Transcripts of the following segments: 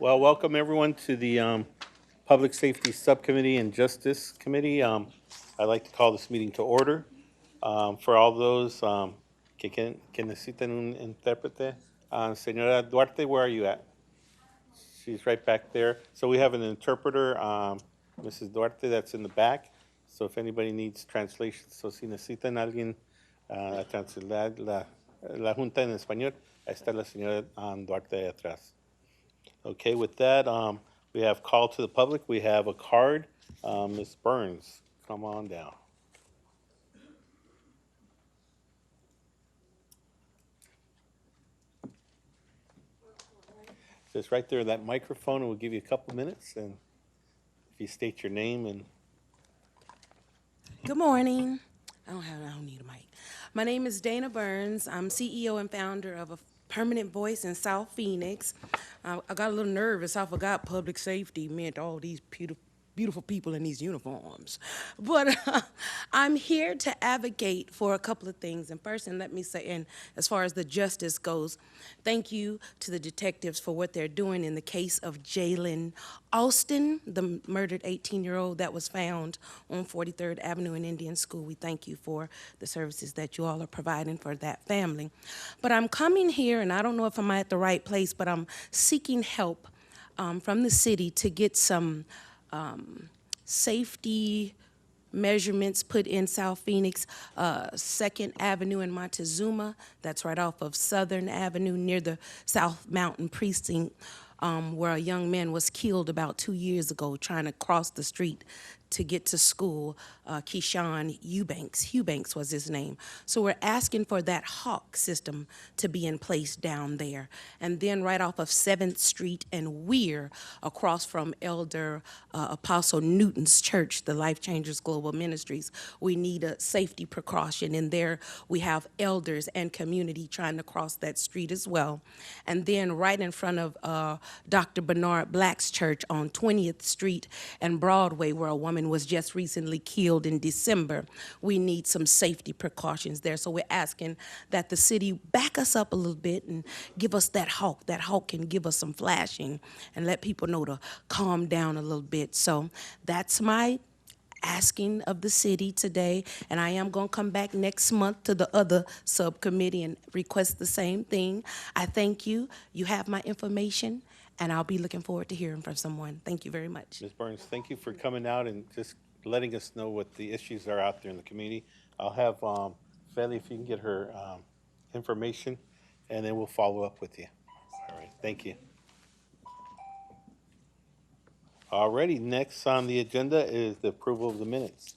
Well, welcome everyone to the Public Safety Subcommittee and Justice Committee. I'd like to call this meeting to order. For all those que necesiten un intérprete, Señora Duarte, where are you at? She's right back there. So we have an interpreter, Mrs. Duarte, that's in the back. So if anybody needs translation, so si necesitan alguien a translatar la junta en español, ahí está la señora Duarte atrás. Okay, with that, we have call to the public. We have a card. Ms. Burns, come on down. Just right there, that microphone, and we'll give you a couple minutes. And if you state your name and. Good morning. I don't need a mic. My name is Dana Burns. I'm CEO and founder of a Permanent Voice in South Phoenix. I got a little nervous. I forgot public safety meant all these beautiful people in these uniforms. But I'm here to advocate for a couple of things. And first, and let me say, and as far as the justice goes, thank you to the detectives for what they're doing in the case of Jalen Austin, the murdered 18-year-old that was found on 43rd Avenue in Indian School. We thank you for the services that you all are providing for that family. But I'm coming here, and I don't know if I'm at the right place, but I'm seeking help from the city to get some safety measurements put in South Phoenix, 2nd Avenue in Montezuma. That's right off of Southern Avenue near the South Mountain Precinct, where a young man was killed about 2 years ago trying to cross the street to get to school. Keyshawn Eubanks was his name. So we're asking for that Hawk system to be in place down there. And then right off of 7th Street and Weir, across from Elder Apostle Newton's church, the Life Changers Global Ministries, we need a safety precaution. And there we have elders and community trying to cross that street as well. And then right in front of Dr. Bernard Black's church on 20th Street and Broadway, where a woman was just recently killed in December, we need some safety precautions there. So we're asking that the city back us up a little bit and give us that hawk. That hawk can give us some flashing and let people know to calm down a little bit. So that's my asking of the city today, and I am going to come back next month to the other subcommittee and request the same thing. I thank you. You have my information, and I'll be looking forward to hearing from someone. Thank you very much. Ms. Burns, thank you for coming out and just letting us know what the issues are out there in the community. I'll have Feli, if you can get her information, and then we'll follow up with you. All right, thank you. Alrighty, next on the agenda is the approval of the minutes.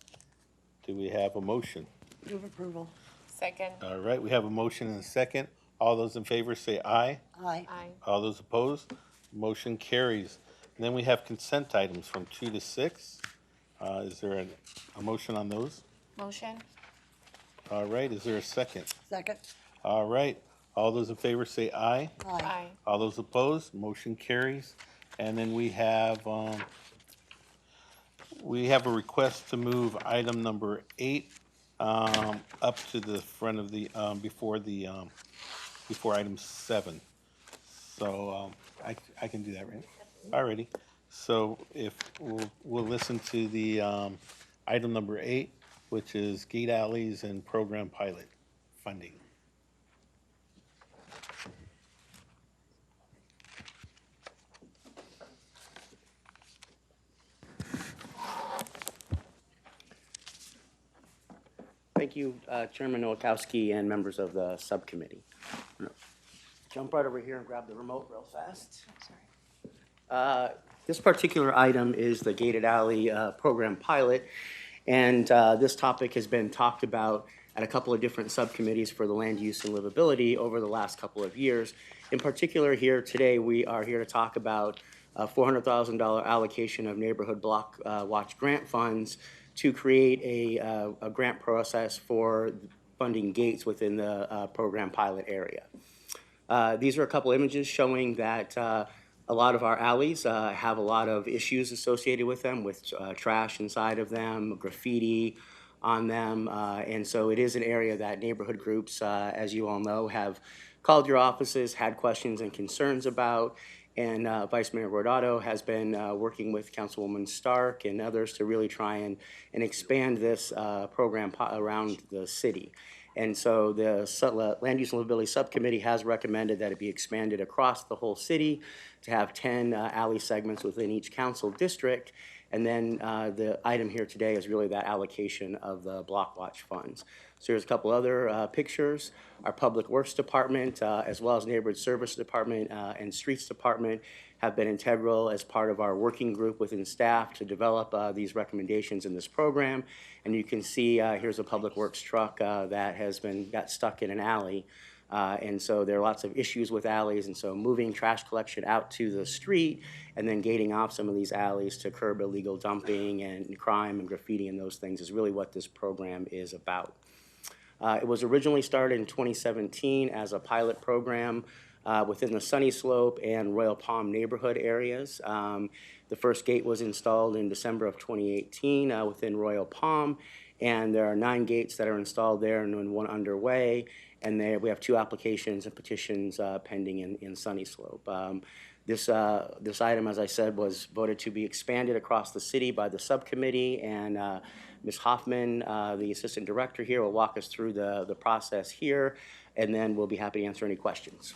Do we have a motion? Move approval. Second. All right, we have a motion and a second. All those in favor say aye. Aye. Aye. All those opposed? Motion carries. And then we have consent items from 2 to 6. Is there a motion on those? Motion. All right, is there a second? Second. All right, all those in favor say aye. Aye. Aye. All those opposed? Motion carries. And then we have a request to move item number 8 up to the front of the, before item 7. So I can do that, right? Alrighty. So if we'll listen to the item number 8, which is gate alleys and program pilot funding. Thank you, Chairman Nowakowski and members of the subcommittee. Jump right over here and grab the remote real fast. This particular item is the gated alley program pilot, and this topic has been talked about at a couple of different subcommittees for the land use and livability over the last couple of years. In particular, here today, we are here to talk about a $400,000 allocation of neighborhood block watch grant funds to create a grant process for funding gates within the program pilot area. These are a couple images showing that a lot of our alleys have a lot of issues associated with them, with trash inside of them, graffiti on them, and so it is an area that neighborhood groups, as you all know, have called your offices, had questions and concerns about, And Vice Mayor Rodado has been working with Councilwoman Stark and others to really try and expand this program around the city. And so the Land Use and Livability Subcommittee has recommended that it be expanded across the whole city to have 10 alley segments within each council district. And then the item here today is really that allocation of the block watch funds. So here's a couple other pictures. Our Public Works Department, as well as Neighborhood Service Department and Streets Department, have been integral as part of our working group within staff to develop these recommendations in this program. And you can see here's a Public Works truck that has got stuck in an alley. And so there are lots of issues with alleys, and so moving trash collection out to the street and then gating off some of these alleys to curb illegal dumping and crime and graffiti and those things is really what this program is about. It was originally started in 2017 as a pilot program within the Sunnyslope and Royal Palm neighborhood areas. The first gate was installed in December of 2018 within Royal Palm, and there are 9 gates that are installed there and 1 underway. And we have 2 applications and petitions pending in Sunnyslope. This item, as I said, was voted to be expanded across the city by the subcommittee, and Ms. Hoffman, the assistant director here, will walk us through the process here, and then we'll be happy to answer any questions.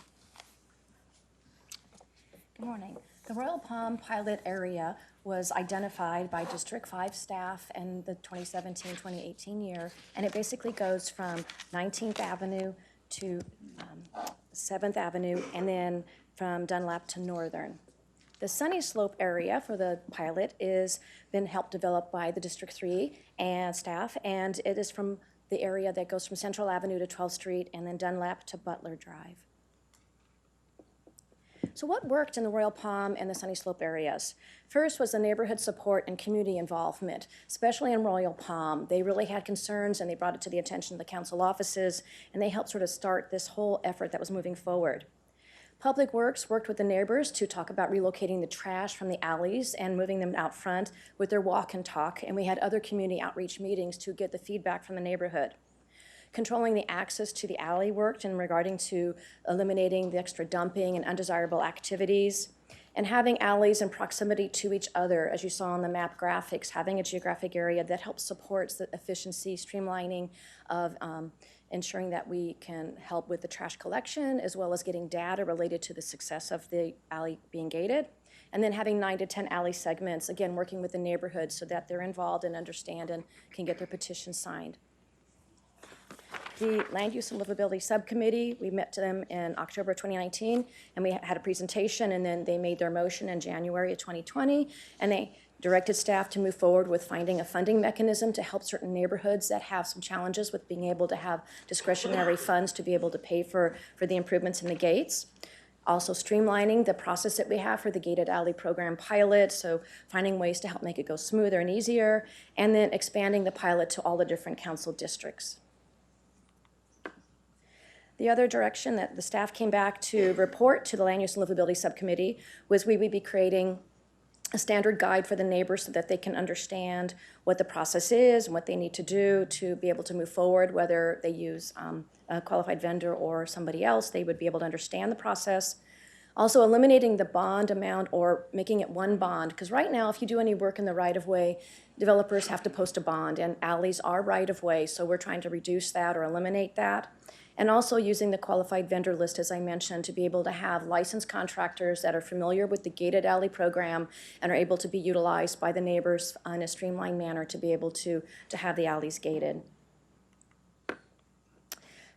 Good morning. The Royal Palm pilot area was identified by District 5 staff in the 2017-2018 year, and it basically goes from 19th Avenue to 7th Avenue, and then from Dunlap to Northern. The Sunnyslope area for the pilot is been helped develop by the District 3 and staff, and it is from the area that goes from Central Avenue to 12th Street and then Dunlap to Butler Drive. So what worked in the Royal Palm and the Sunnyslope areas? First was the neighborhood support and community involvement, especially in Royal Palm. They really had concerns, and they brought it to the attention of the council offices, and they helped sort of start this whole effort that was moving forward. Public Works worked with the neighbors to talk about relocating the trash from the alleys and moving them out front with their walk and talk, and we had other community outreach meetings to get the feedback from the neighborhood. Controlling the access to the alley worked in regarding to eliminating the extra dumping and undesirable activities, and having alleys in proximity to each other, as you saw on the map graphics, having a geographic area that helps supports the efficiency, streamlining of ensuring that we can help with the trash collection, as well as getting data related to the success of the alley being gated. And then having 9 to 10 alley segments, again, working with the neighborhood so that they're involved and understand and can get their petition signed. The Land Use and Livability Subcommittee, we met to them in October 2019, and we had a presentation, and then they made their motion in January of 2020, and they directed staff to move forward with finding a funding mechanism to help certain neighborhoods that have some challenges with being able to have discretionary funds to be able to pay for the improvements in the gates. Also streamlining the process that we have for the gated alley program pilot, so finding ways to help make it go smoother and easier, and then expanding the pilot to all the different council districts. The other direction that the staff came back to report to the Land Use and Livability Subcommittee was we would be creating a standard guide for the neighbors so that they can understand what the process is and what they need to do to be able to move forward, whether they use a qualified vendor or somebody else, they would be able to understand the process. Also eliminating the bond amount or making it one bond, because right now if you do any work in the right-of-way, developers have to post a bond, and alleys are right-of-way, so we're trying to reduce that or eliminate that. And also using the qualified vendor list, as I mentioned, to be able to have licensed contractors that are familiar with the gated alley program and are able to be utilized by the neighbors in a streamlined manner to be able to have the alleys gated.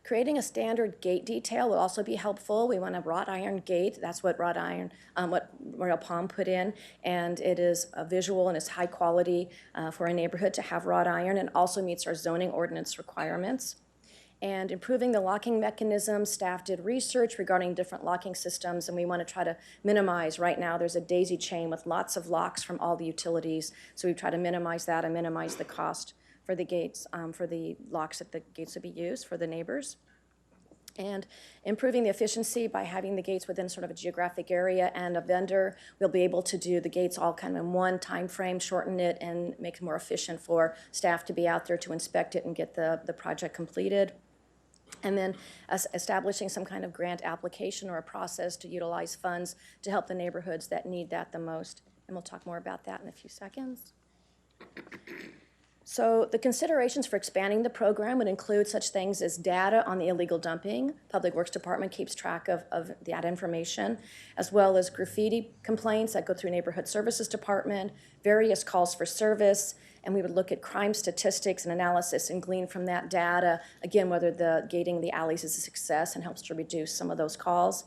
Creating a standard gate detail will also be helpful. We want a wrought iron gate. That's what what Royal Palm put in, and it is a visual and it's high quality for a neighborhood to have wrought iron, and also meets our zoning ordinance requirements. And improving the locking mechanism, staff did research regarding different locking systems, and we want to try to minimize. Right now there's a daisy chain with lots of locks from all the utilities, so we try to minimize that and minimize the cost for the gates, for the locks that the gates would be used for the neighbors. And improving the efficiency by having the gates within sort of a geographic area and a vendor. We'll be able to do the gates all kind of in one time frame, shorten it, and make it more efficient for staff to be out there to inspect it and get the project completed. And then establishing some kind of grant application or a process to utilize funds to help the neighborhoods that need that the most. And we'll talk more about that in a few seconds. So the considerations for expanding the program would include such things as data on the illegal dumping. Public Works Department keeps track of that information, as well as graffiti complaints that go through Neighborhood Services Department, various calls for service, and we would look at crime statistics and analysis and glean from that data, again, whether the gating the alleys is a success and helps to reduce some of those calls.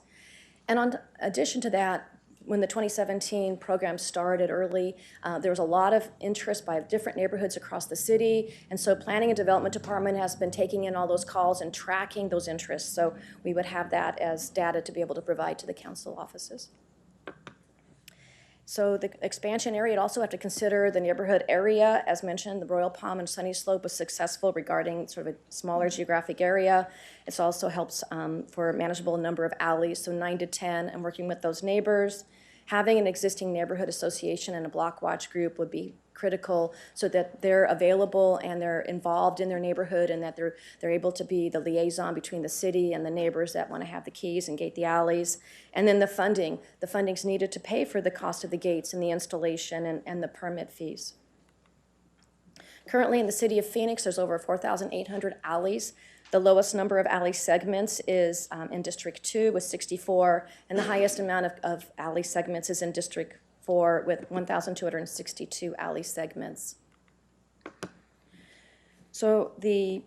And in addition to that, when the 2017 program started early, there was a lot of interest by different neighborhoods across the city, and so Planning and Development Department has been taking in all those calls and tracking those interests, so we would have that as data to be able to provide to the council offices. So the expansion area, you'd also have to consider the neighborhood area. As mentioned, the Royal Palm and Sunnyslope was successful regarding sort of a smaller geographic area. It also helps for a manageable number of alleys, so 9 to 10, and working with those neighbors. Having an existing neighborhood association and a block watch group would be critical so that they're available and they're involved in their neighborhood and that they're able to be the liaison between the city and the neighbors that want to have the keys and gate the alleys. And then the funding's needed to pay for the cost of the gates and the installation and the permit fees. Currently in the city of Phoenix, there's over 4,800 alleys. The lowest number of alley segments is in District 2 with 64, and the highest amount of alley segments is in District 4 with 1,262 alley segments. So the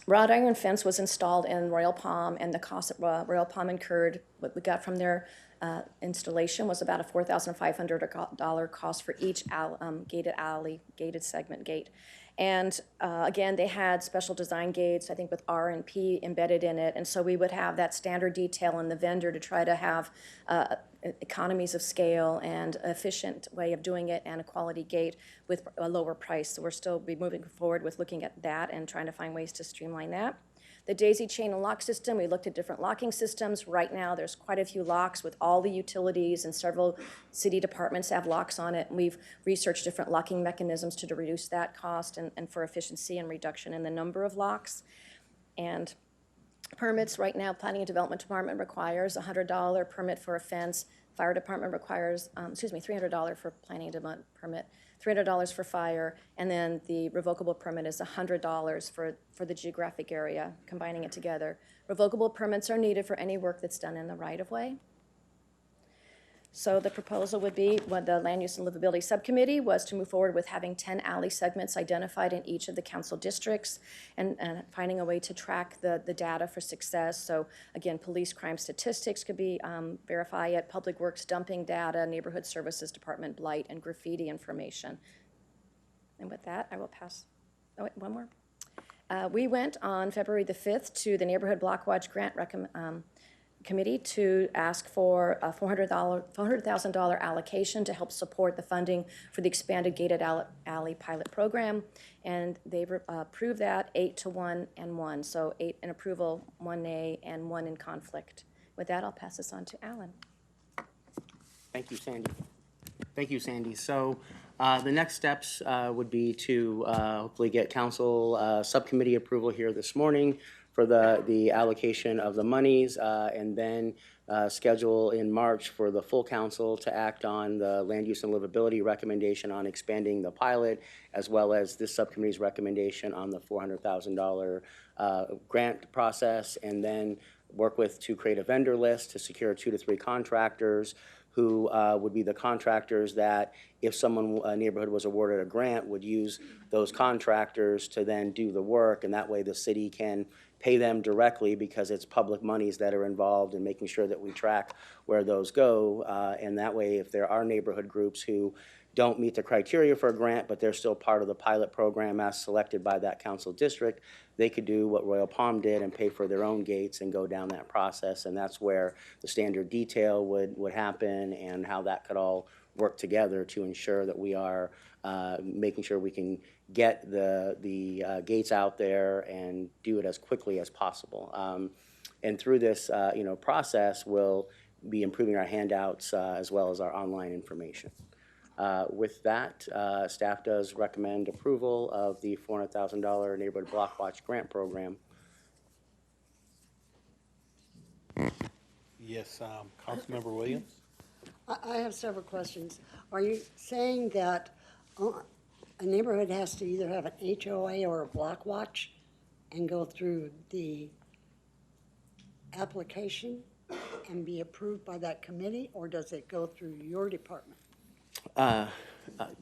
wrought iron fence was installed in Royal Palm, and the cost that Royal Palm incurred, what we got from their installation was about a $4,500 cost for each gated segment gate. And again, they had special design gates, I think with R and P embedded in it, and so we would have that standard detail in the vendor to try to have economies of scale and efficient way of doing it and a quality gate with a lower price. So we're still be moving forward with looking at that and trying to find ways to streamline that. The daisy chain and lock system, we looked at different locking systems. Right now, there's quite a few locks with all the utilities, and several city departments have locks on it. And we've researched different locking mechanisms to reduce that cost and for efficiency and reduction in the number of locks. And permits, right now, Planning and Development Department requires a $100 permit for a fence. Fire Department requires, $300 for planning and development permit, $300 for fire, and then the revocable permit is $100 for the geographic area, combining it together. Revocable permits are needed for any work that's done in the right-of-way. So the proposal would be, what the Land Use and Livability Subcommittee was to move forward with having 10 alley segments identified in each of the council districts and finding a way to track the data for success. So again, police crime statistics could be verified at Public Works dumping data, Neighborhood Services Department blight, and graffiti information. And with that, I will pass. Oh, wait, one more. We went on February the 5th to the Neighborhood Block Watch Grant Committee to ask for a $400,000 allocation to help support the funding for the expanded gated alley pilot program, and they approved that 8 to 1 and 1. So 8 in approval, 1 nay, and 1 in conflict. With that, I'll pass this on to Alan. Thank you, Sandy. Thank you, Sandy. So the next steps would be to hopefully get council subcommittee approval here this morning for the allocation of the monies, and then schedule in March for the full council to act on the land use and livability recommendation on expanding the pilot, as well as this subcommittee's recommendation on the $400,000 grant process, and then work to create a vendor list to secure 2 to 3 contractors who would be the contractors that, if a neighborhood was awarded a grant, would use those contractors to then do the work, and that way the city can pay them directly because it's public monies that are involved in making sure that we track where those go. And that way, if there are neighborhood groups who don't meet the criteria for a grant, but they're still part of the pilot program as selected by that council district, they could do what Royal Palm did and pay for their own gates and go down that process. And that's where the standard detail would happen and how that could all work together to ensure that we are making sure we can get the gates out there and do it as quickly as possible. And through this process, we'll be improving our handouts as well as our online information. With that, staff does recommend approval of the $400,000 Neighborhood Block Watch Grant Program. Yes, Councilmember Williams? I have several questions. Are you saying that a neighborhood has to either have an HOA or a block watch and go through the application and be approved by that committee, or does it go through your department?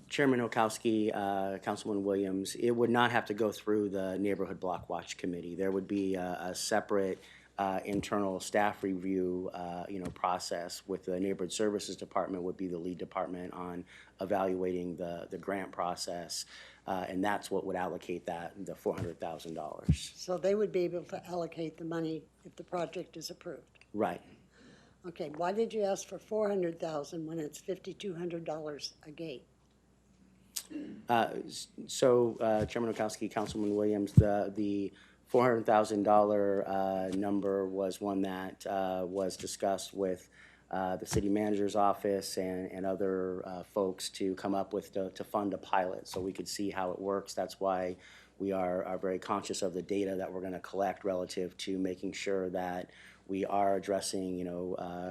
Chairman Okowski, Councilman Williams, it would not have to go through the Neighborhood Block Watch Committee. There would be a separate internal staff review, process with the Neighborhood Services Department would be the lead department on evaluating the grant process, and that's what would allocate the $400,000. So they would be able to allocate the money if the project is approved. Right. Okay, why did you ask for $400,000 when it's $5,200 a gate? Chairman Okowski, Councilman Williams, the $400,000 number was one that was discussed with the city manager's office and other folks to come up with to fund a pilot so we could see how it works. That's why we are very conscious of the data that we're going to collect relative to making sure that we are addressing,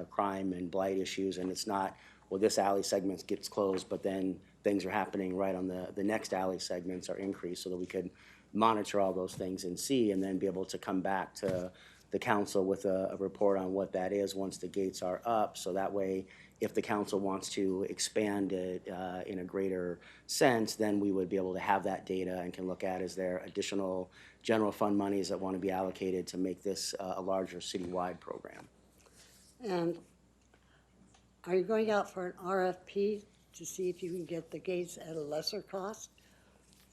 crime and blight issues, and it's not, well, this alley segment gets closed, but then things are happening right on the next alley segments are increased, so that we could monitor all those things and see, and then be able to come back to the council with a report on what that is once the gates are up, so that way, if the council wants to expand it in a greater sense, then we would be able to have that data and can look at, is there additional general fund monies that want to be allocated to make this a larger citywide program. And are you going out for an RFP to see if you can get the gates at a lesser cost?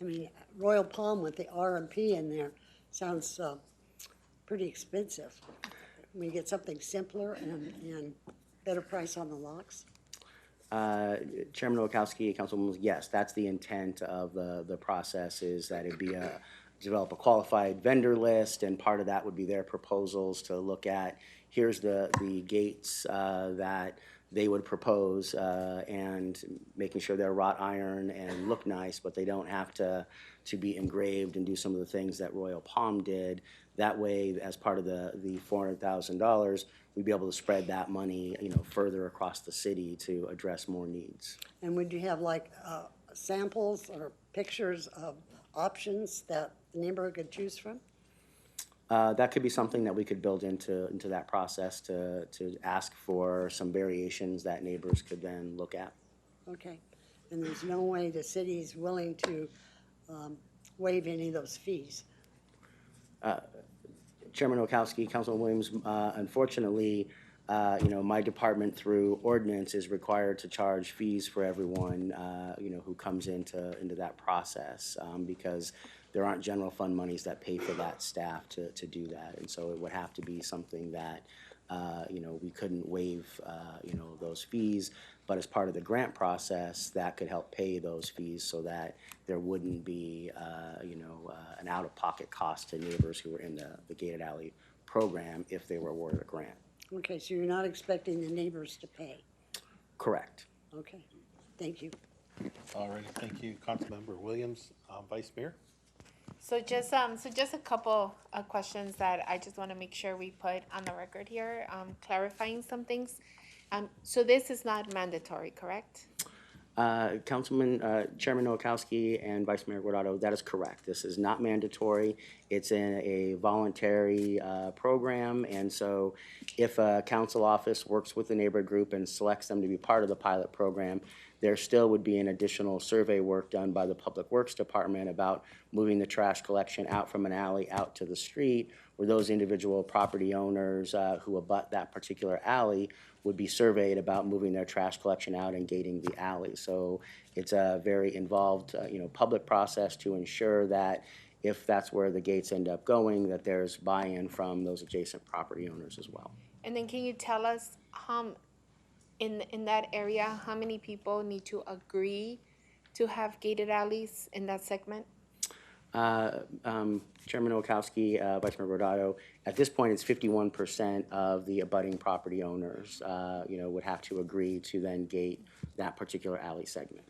I mean, Royal Palm with the RMP in there sounds pretty expensive. Can we get something simpler and better price on the locks? Chairman Nowakowski, Councilwoman, yes, that's the intent of the process, is that it be develop a qualified vendor list, and part of that would be their proposals to look at, here's the gates that they would propose, and making sure they're wrought iron and look nice, but they don't have to be engraved and do some of the things that Royal Palm did. That way, as part of the $400,000, we'd be able to spread that money, further across the city to address more needs. And would you have like samples or pictures of options that the neighborhood could choose from? That could be something that we could build into that process to ask for some variations that neighbors could then look at. Okay. And there's no way the city is willing to waive any of those fees? Chairman Okowski, Councilman Williams, unfortunately, my department through ordinance is required to charge fees for everyone, who comes into that process, because there aren't general fund monies that pay for that staff to do that. And so it would have to be something that, we couldn't waive, those fees. But as part of the grant process, that could help pay those fees so that there wouldn't be, an out-of-pocket cost to neighbors who were in the gated alley program if they were awarded a grant. Okay, so you're not expecting the neighbors to pay? Correct. Okay, thank you. All right, thank you, Councilmember Williams. Vice Mayor? So just a couple of questions that I just want to make sure we put on the record here, clarifying some things. So this is not mandatory, correct? Chairman Nowakowski and Vice Mayor Guardado, that is correct. This is not mandatory. It's in a voluntary program, and so if a council office works with the neighborhood group and selects them to be part of the pilot program, there still would be an additional survey work done by the Public Works Department about moving the trash collection out from an alley out to the street, where those individual property owners who abut that particular alley would be surveyed about moving their trash collection out and gating the alley. So it's a very involved, public process to ensure that if that's where the gates end up going, that there's buy-in from those adjacent property owners as well. And then can you tell us in that area, how many people need to agree to have gated alleys in that segment? Chairman Nowakowski, Vice Mayor Guardado, at this point, it's 51% of the abutting property owners, would have to agree to then gate that particular alley segment.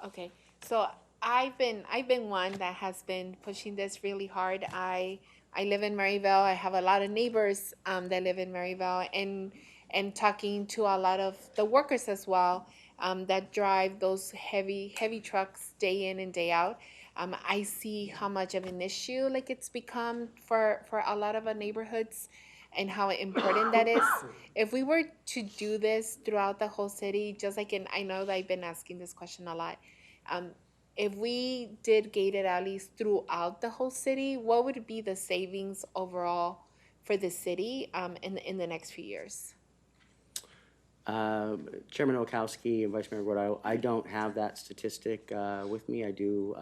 Okay, so I've been one that has been pushing this really hard. I I live in Maryville. I have a lot of neighbors that live in Maryville, and talking to a lot of the workers as well that drive those heavy trucks day in and day out. I see how much of an issue like it's become for a lot of our neighborhoods, and how important that is. If we were to do this throughout the whole city, just like I know that I've been asking this question a lot. If we did gated alleys throughout the whole city, what would be the savings overall for the city in the next few years? Chairman Olkowski and Vice Mayor Gordillo, I don't have that statistic with me. I do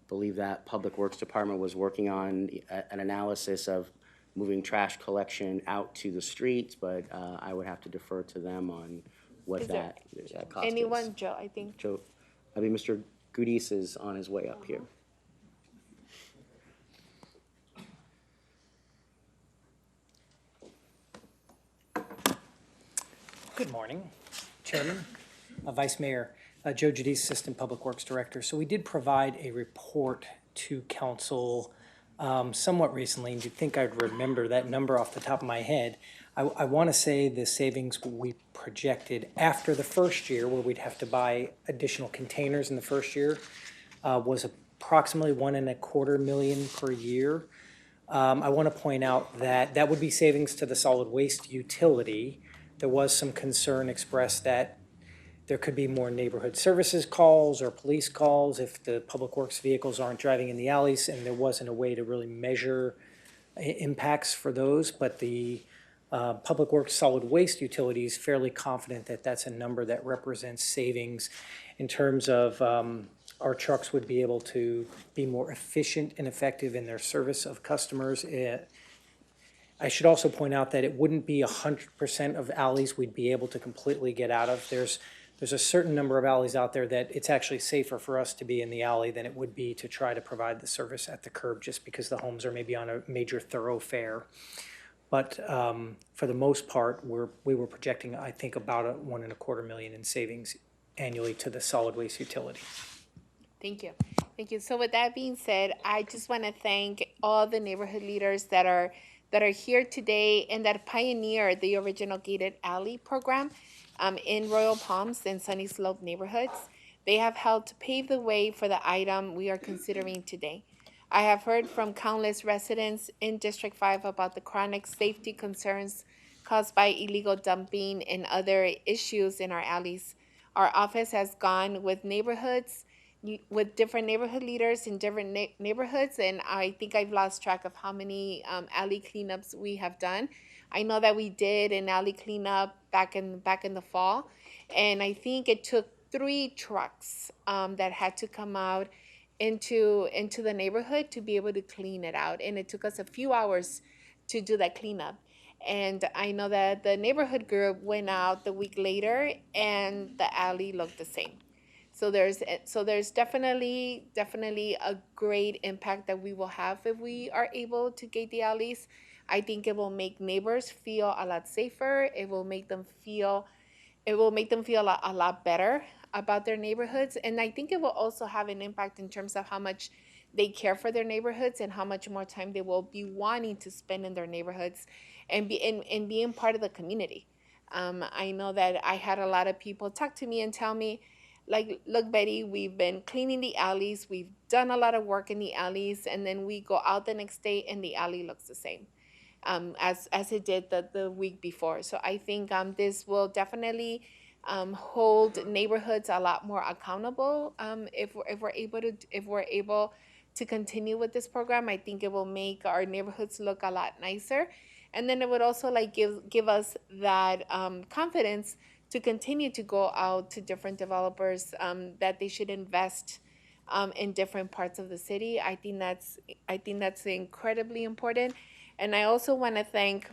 believe that Public Works Department was working on an analysis of moving trash collection out to the streets, but I would have to defer to them on what Is there that cost is. anyone, Joe? I think. Joe, I mean, Mr. Goodies is on his way up here. Good morning, Chairman, Vice Mayor. Joe Giudice, Assistant Public Works Director. So we did provide a report to council somewhat recently, and you'd think I'd remember that number off the top of my head. I want to say the savings we projected after the first year, where we'd have to buy additional containers in the first year, was approximately $1.25 million per year. I want to point out that that would be savings to the solid waste utility. There was some concern expressed that there could be more neighborhood services calls or police calls if the public works vehicles aren't driving in the alleys, and there wasn't a way to really measure impacts for those. But the public works solid waste utility is fairly confident that that's a number that represents savings in terms of our trucks would be able to be more efficient and effective in their service of customers. I should also point out that it wouldn't be 100% of alleys we'd be able to completely get out of. There's a certain number of alleys out there that it's actually safer for us to be in the alley than it would be to try to provide the service at the curb, just because the homes are maybe on a major thoroughfare. But for the most part, we were projecting, I think, about $1.25 million in savings annually to the solid waste utility. Thank you. Thank you. So with that being said, I just want to thank all the neighborhood leaders that are here today and that pioneered the original gated alley program in Royal Palms and Sunnyslope neighborhoods. They have helped to pave the way for the item we are considering today. I have heard from countless residents in District 5 about the chronic safety concerns caused by illegal dumping and other issues in our alleys. Our office has gone with different neighborhood leaders in different neighborhoods, and I think I've lost track of how many alley cleanups we have done. I know that we did an alley cleanup back in the fall, and I think it took 3 trucks that had to come out into the neighborhood to be able to clean it out, and it took us a few hours to do that cleanup. And I know that the neighborhood group went out the week later, and the alley looked the same. So there's definitely a great impact that we will have if we are able to gate the alleys. I think it will make neighbors feel a lot safer. It will make them feel a lot better about their neighborhoods. And I think it will also have an impact in terms of how much they care for their neighborhoods and how much more time they will be wanting to spend in their neighborhoods and being part of the community. I know that I had a lot of people talk to me and tell me, like, look, Betty, we've been cleaning the alleys. We've done a lot of work in the alleys, and then we go out the next day and the alley looks the same as it did the week before. So I think this will definitely hold neighborhoods a lot more accountable if we're able to continue with this program. I think it will make our neighborhoods look a lot nicer, and then it would also give us that confidence to continue to go out to different developers that they should invest in different parts of the city. I think that's incredibly important. And I also want to thank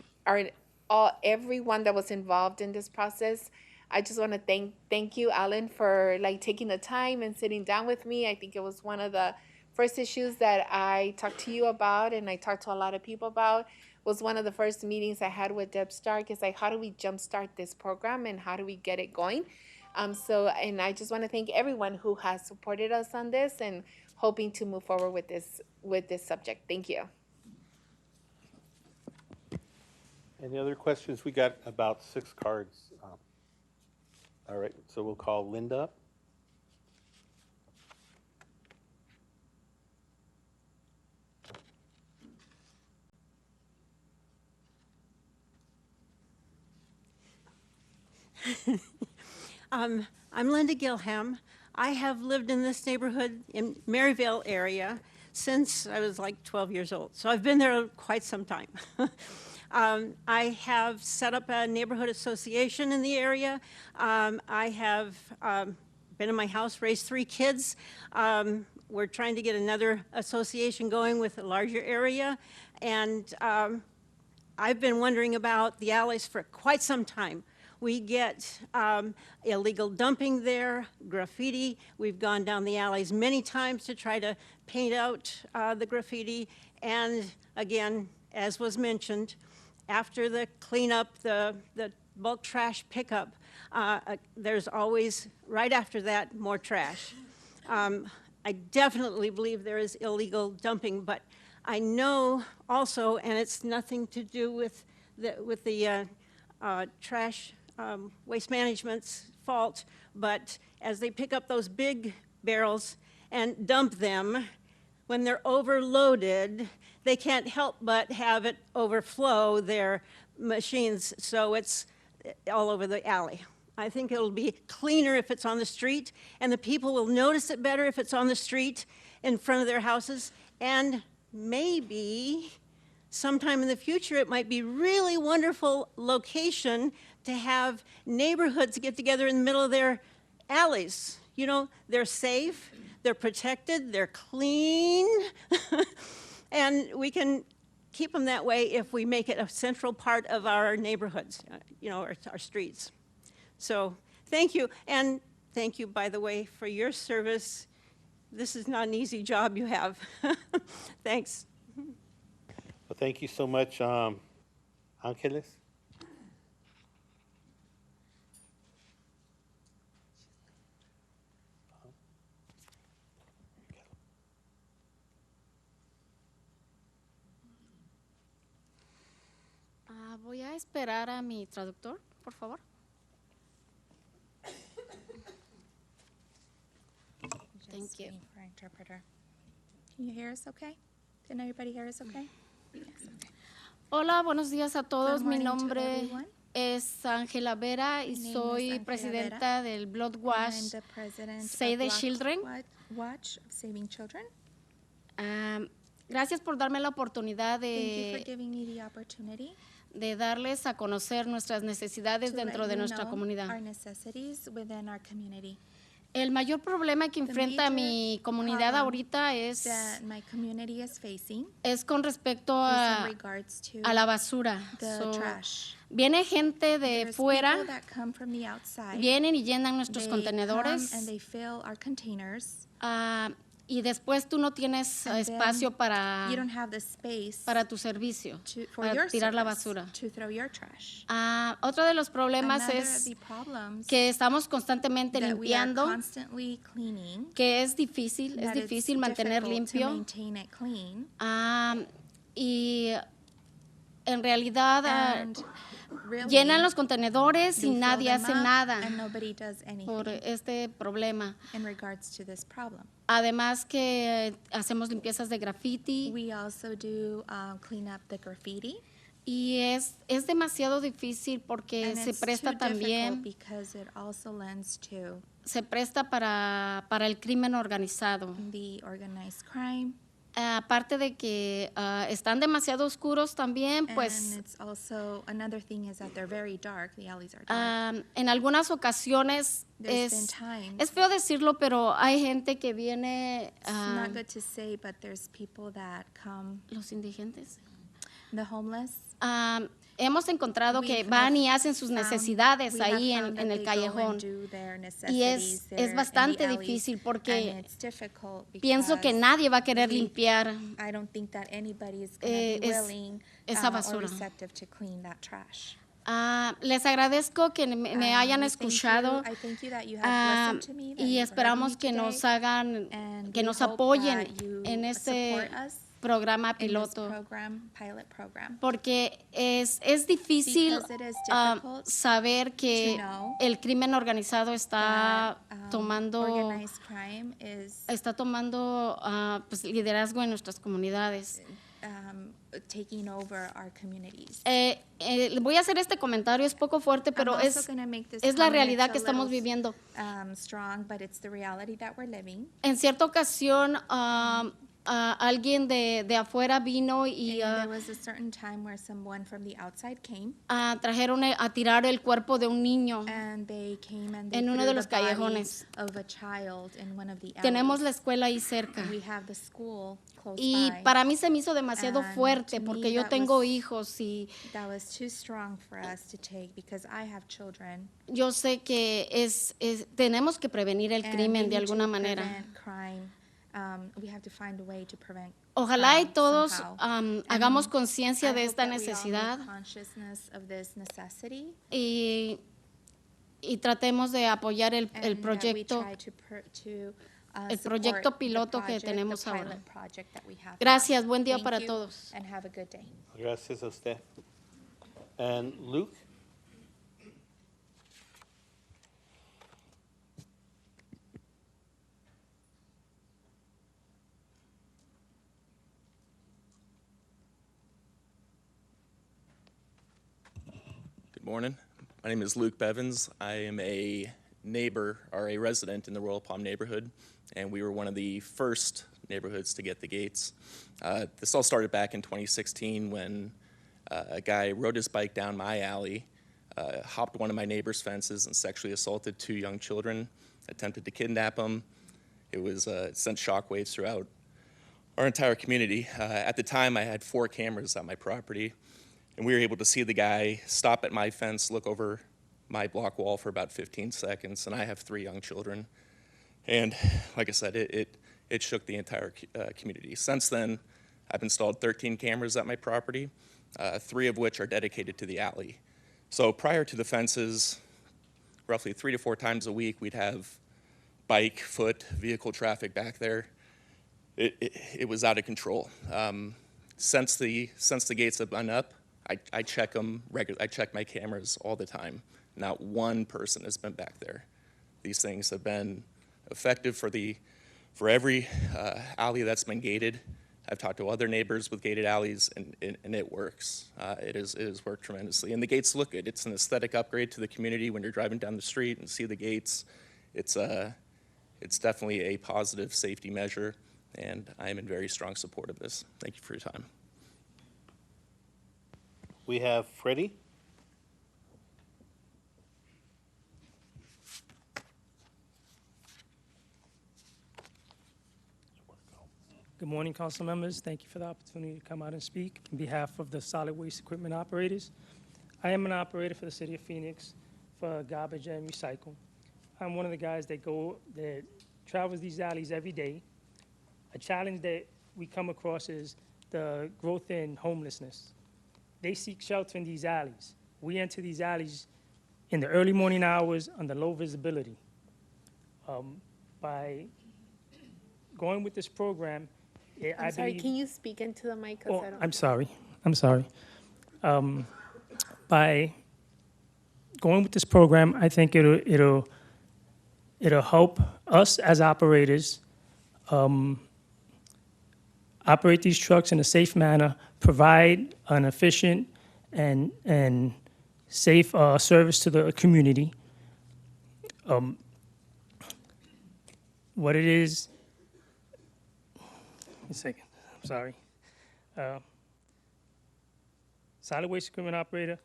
everyone that was involved in this process. I just want to thank you, Alan, for taking the time and sitting down with me. I think it was one of the first issues that I talked to you about, and I talked to a lot of people about. Was one of the first meetings I had with Deb Stark. Is how do we jumpstart this program and how do we get it going? And I just want to thank everyone who has supported us on this and hoping to move forward with this subject. Thank you. Any other questions? We got about 6 cards. All right, so we'll call Linda up. I'm Linda Gilham. I have lived in this neighborhood in Maryvale area since I was like 12 years old. So I've been there quite some time. I have set up a neighborhood association in the area. I have been in my house, raised 3 kids. We're trying to get another association going with a larger area. And I've been wondering about the alleys for quite some time. We get illegal dumping there, graffiti. We've gone down the alleys many times to try to paint out the graffiti. And again, as was mentioned, after the cleanup, the bulk trash pickup, there's always, right after that, more trash. I definitely believe there is illegal dumping, but I know also, and it's nothing to do with the trash waste management's fault, but as they pick up those big barrels and dump them, when they're overloaded, they can't help but have it overflow their machines, so it's all over the alley. I think it'll be cleaner if it's on the street, and the people will notice it better if it's on the street in front of their houses, and maybe sometime in the future, it might be really wonderful location to have neighborhoods get together in the middle of their alleys. You know, they're safe, they're protected, they're clean, and we can keep them that way if we make it a central part of our neighborhoods, you know, our streets. So thank you, and thank you, by the way, for your service. This is not an easy job you have. Thanks. Well, thank you so much, Angeles. Voy a esperar a mi traductor, por favor. Thank you. For interpreter. Can you hear us okay? Can everybody hear us okay? Yes, okay. Hola, buenos días a todos. Good Mi morning to nombre everyone. es Ángela Vera y My name is soy Ángela presidenta del Blood I'm Wash. the president Save of the Black Children. Watch of Saving Children. Gracias por darme la oportunidad Thank you for de giving me the opportunity darles a conocer nuestras necesidades to dentro let de you nuestra know comunidad. our necessities within our community. El mayor problema que enfrenta major mi comunidad problem ahorita es That my community is facing con respecto is in a regards to la basura. the So, trash. viene gente de There's fuera, people that come from the outside. vienen y llenan nuestros They contenedores. come and they fill our containers. Y después tú no tienes And espacio then para you don't have the space tu servicio, for para your tirar la service, basura. to throw your trash. Otro de los problemas Another of es the problems que estamos constantemente that we are limpiando, constantly cleaning, que es difícil that it's mantener difficult to limpio. maintain it clean. Y en realidad And really, llenan los contenedores y they fill nadie them hace up nada and nobody does por anything este problema. in regards to this problem. Además que hacemos limpiezas de graffiti We also do clean up the graffiti. y es demasiado difícil porque And se it's presta too también, difficult because it also lends to se presta para el crimen organizado. the organized crime. Aparte de que están demasiado oscuros también, pues And it's also, another thing is that they're very dark, the alleys are dark. en algunas ocasiones There's been es times, feo decirlo, pero hay gente que viene, it's not good to say, but there's people that come, los indigentes. the homeless. Hemos encontrado que We van have y hacen sus found- necesidades we have ahí found en that el they go callejón. and do their Y es necessities there in the bastante alleys, difícil porque and it's difficult pienso que because nadie va a querer we- limpiar I don't think that anybody is going to be willing esa or basura. receptive to clean that trash. Les agradezco que me hayan We thank you. escuchado I thank you that you have listened to me, that y you've heard esperamos me que today, nos hagan, and que we nos hope apoyen that you en este support us programa in this piloto, pilot program. porque es difícil Because it is difficult saber que to know el crimen organizado está that, tomando organized crime is pues, liderazgo en nuestras comunidades. taking over our communities. Voy a hacer este comentario, es poco fuerte, pero I'm also gonna make this es la comment, realidad it's que a estamos little, viviendo. Strong, but it's the reality that we're living. En cierta ocasión, alguien de afuera vino y And there was a certain time where someone from the outside came trajeron a tirar el cuerpo de un niño and they came and they en uno threw de los the body callejones. of a child in one of the Tenemos alleys. la escuela ahí cerca. And we have the school close Y by. para mí se me hizo demasiado And fuerte to porque me yo that tengo was- hijos y That was too strong for us to take because I have children. yo sé que tenemos que prevenir el And crimen we de need alguna to manera. prevent crime. We have to find a way to prevent Ojalá y crime todos somehow. hagamos And conciencia I de hope esta that we all make necesidad consciousness of this necessity y tratemos de apoyar el and that we proyecto. try to el support proyecto the piloto que project, tenemos the ahora. pilot project that we have now. Gracias, buen día Thank para you, todos. and have a good day. Gracias a usted. And Luke? Good morning. My name is Luke Bevins. I am a neighbor or a resident in the Royal Palm neighborhood, and we were one of the first neighborhoods to get the gates. This all started back in 2016 when a guy rode his bike down my alley, hopped one of my neighbor's fences, and sexually assaulted 2 young children, attempted to kidnap them. It sent shockwaves throughout our entire community. At the time, I had 4 cameras on my property, and we were able to see the guy stop at my fence, look over my block wall for about 15 seconds, and I have 3 young children. And like I said, it shook the entire community. Since then, I've installed 13 cameras at my property, 3 of which are dedicated to the alley. So prior to the fences, roughly 3 to 4 times a week, we'd have bike, foot, vehicle traffic back there. It was out of control. Since the gates have been up, I check them regularly. I check my cameras all the time. Not one person has been back there. These things have been effective for every alley that's been gated. I've talked to other neighbors with gated alleys, and it works. It has worked tremendously. And the gates look good. It's an aesthetic upgrade to the community when you're driving down the street and see the gates. It's definitely a positive safety measure, and I am in very strong support of this. Thank you for your time. We have Freddie. Good morning, council members. Thank you for the opportunity to come out and speak on behalf of the solid waste equipment operators. I am an operator for the City of Phoenix for garbage and recycle. I'm one of the guys that travels these alleys every day. A challenge that we come across is the growth in homelessness. They seek shelter in these alleys. We enter these alleys in the early morning hours under low visibility. By going with this program, I'm sorry, can you speak into the mic? 'Cause Oh, I don't. I'm sorry. By going with this program, I think it'll help us as operators operate these trucks in a safe manner, provide an efficient and safe service to the community. What it is. A second, I'm sorry. Solid waste equipment operator,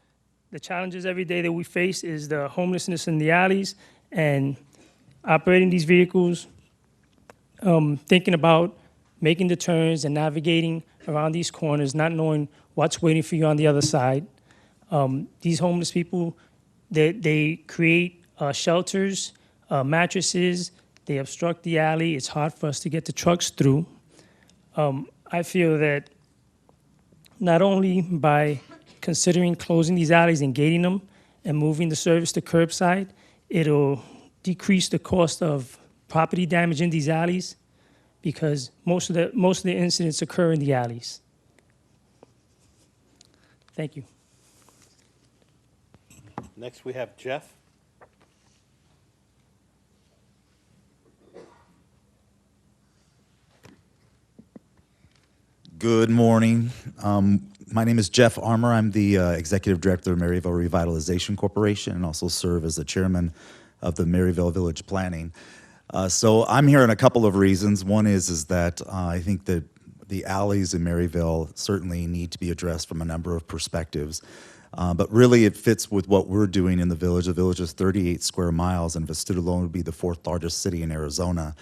the challenges every day that we face is the homelessness in the alleys and operating these vehicles, thinking about making the turns and navigating around these corners, not knowing what's waiting for you on the other side. These homeless people, they create shelters, mattresses, they obstruct the alley. It's hard for us to get the trucks through. I feel that not only by considering closing these alleys and gating them and moving the service to curbside, it'll decrease the cost of property damage in these alleys because most of the incidents occur in the alleys. Thank you. Next, we have Jeff. Good morning. My name is Jeff Armour. I'm the Executive Director of Maryville Revitalization Corporation and also serve as the Chairman of the Maryville Village Planning. So I'm here on a couple of reasons. One is that I think that the alleys in Maryville certainly need to be addressed from a number of perspectives. But really it fits with what we're doing in the village. The village is 38 square miles, and if it stood alone, it would be the 4th largest city in Arizona.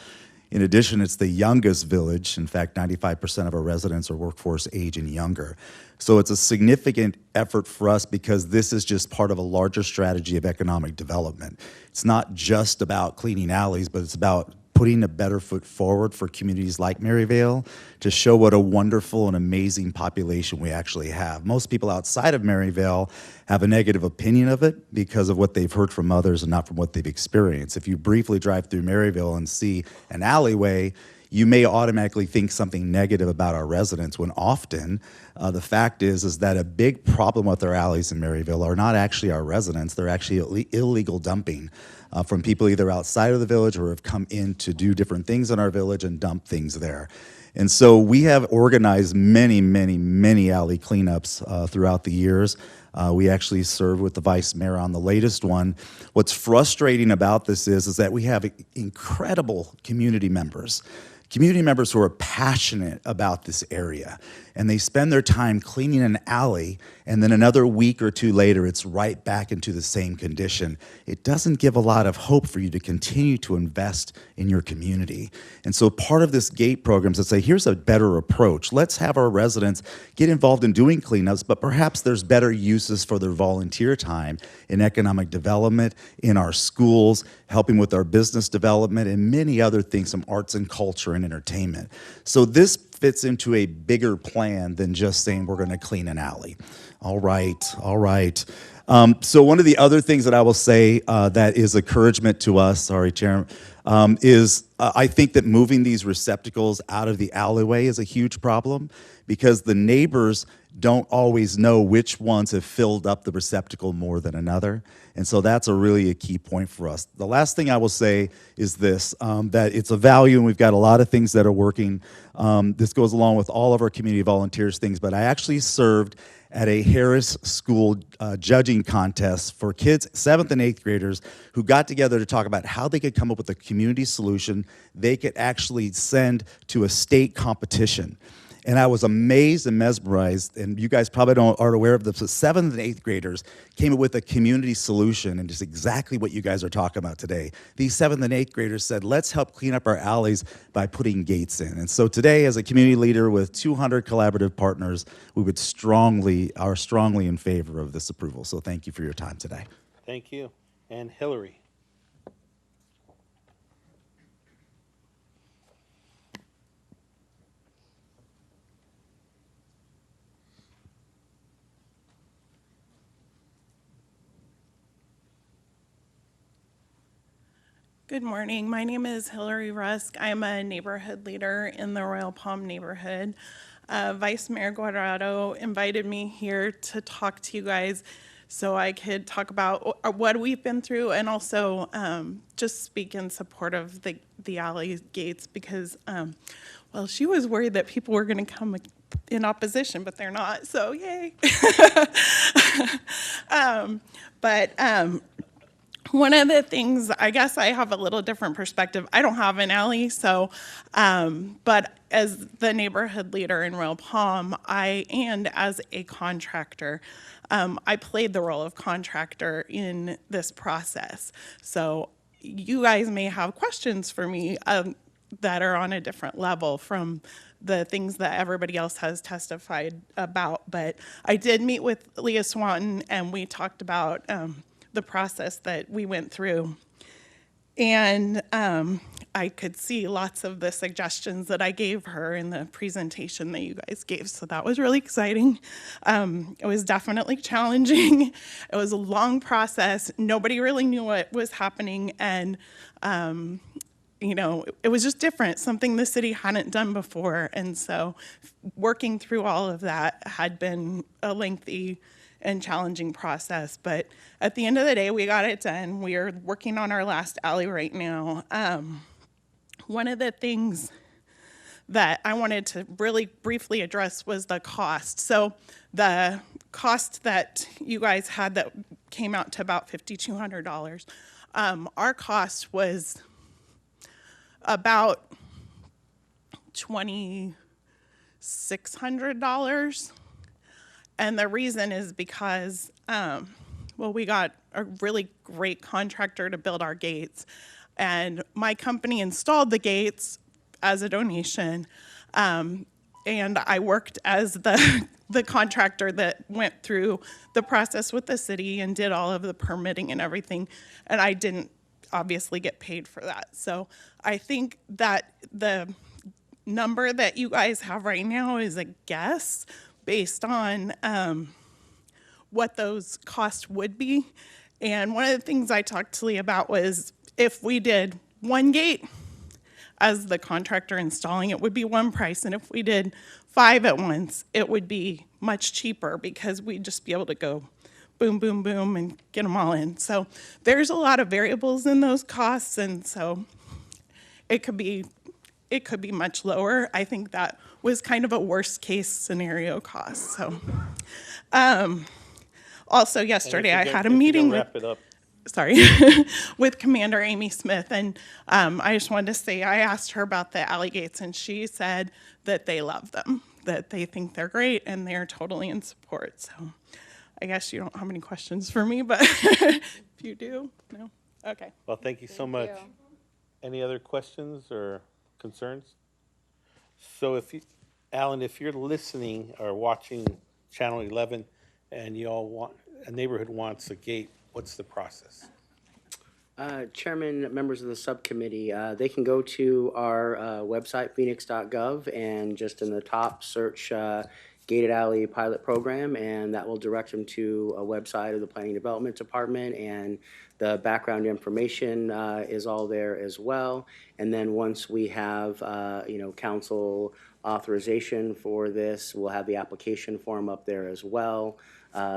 In addition, it's the youngest village. In fact, 95% of our residents are workforce age and younger. So it's a significant effort for us because this is just part of a larger strategy of economic development. It's not just about cleaning alleys, but it's about putting a better foot forward for communities like Maryville to show what a wonderful and amazing population we actually have. Most people outside of Maryville have a negative opinion of it because of what they've heard from others and not from what they've experienced. If you briefly drive through Maryville and see an alleyway, you may automatically think something negative about our residents, when often the fact is that a big problem with our alleys in Maryville are not actually our residents, they're actually illegal dumping from people either outside of the village or have come in to do different things in our village and dump things there. And so we have organized many, many, many alley cleanups throughout the years. We actually served with the vice mayor on the latest one. What's frustrating about this is that we have incredible community members who are passionate about this area, and they spend their time cleaning an alley, and then another week or two later, it's right back into the same condition. It doesn't give a lot of hope for you to continue to invest in your community. And so part of this GATE program is to say, here's a better approach. Let's have our residents get involved in doing cleanups, but perhaps there's better uses for their volunteer time in economic development, in our schools, helping with our business development, and many other things, some arts and culture and entertainment. So this fits into a bigger plan than just saying we're going to clean an alley. All right. So one of the other things that I will say that is encouragement to us, sorry, Chairman, is I think that moving these receptacles out of the alleyway is a huge problem because the neighbors don't always know which ones have filled up the receptacle more than another. And so that's a key point for us. The last thing I will say is this, that it's a value, and we've got a lot of things that are working. This goes along with all of our community volunteers things, but I actually served at a Harris School judging contest for kids, 7th and 8th graders, who got together to talk about how they could come up with a community solution they could actually send to a state competition. And I was amazed and mesmerized, and you guys probably aren't aware of this, but 7th and 8th graders came up with a community solution, and it's exactly what you guys are talking about today. These 7th and 8th graders said, let's help clean up our alleys by putting gates in. And so today, as a community leader with 200 collaborative partners, we are strongly in favor of this approval. So thank you for your time today. Thank you. And Hillary. Good morning. My name is Hillary Rusk. I'm a neighborhood leader in the Royal Palm neighborhood. Vice Mayor Guardado invited me here to talk to you guys so I could talk about what we've been through and also just speak in support of the alley gates because, well, she was worried that people were going to come in opposition, but they're not, so yay. One of the things, I guess I have a little different perspective. I don't have an alley, so, but as the neighborhood leader in Royal Palm, and as a contractor, I played the role of contractor in this process. So you guys may have questions for me that are on a different level from the things that everybody else has testified about. But I did meet with Leah Swanton, and we talked about the process that we went through. And I could see lots of the suggestions that I gave her in the presentation that you guys gave. So that was really exciting. It was definitely challenging. It was a long process. Nobody really knew what was happening. And you know, it was just different, something the city hadn't done before. And so working through all of that had been a lengthy and challenging process. But at the end of the day, we got it done. We are working on our last alley right now. One of the things that I wanted to really briefly address was the cost. So the cost that you guys had that came out to about $5,200, our cost was about $2,600. And the reason is because, well, we got a really great contractor to build our gates. And my company installed the gates as a donation. And I worked as the contractor that went through the process with the city and did all of the permitting and everything. And I didn't obviously get paid for that. So I think that the number that you guys have right now is a guess based on what those costs would be. And one of the things I talked to Lee about was if we did one gate as the contractor installing, it would be one price. And if we did 5 at once, it would be much cheaper because we'd just be able to go boom, boom, boom, and get them all in. So there's a lot of variables in those costs, and so it could be much lower. I think that was kind of a worst case scenario cost. So also yesterday I had a meeting with, wrap it up. sorry, with Commander Amy Smith, and I just wanted to say I asked her about the alley gates, and she said that they love them, that they think they're great, and they're totally in support. So I guess you don't have any questions for me, but if you do, no? Okay. Well, thank you so much. Any other questions or concerns? So if you, Alan, if you're listening or watching Channel 11 and you all want, a neighborhood wants a gate, what's the process? Chairman, members of the subcommittee, they can go to our website, phoenix.gov, and just in the top search Gated Alley Pilot Program, and that will direct them to a website of the Planning Development Department, and the background information is all there as well. And then once we have, council authorization for this, we'll have the application form up there as well.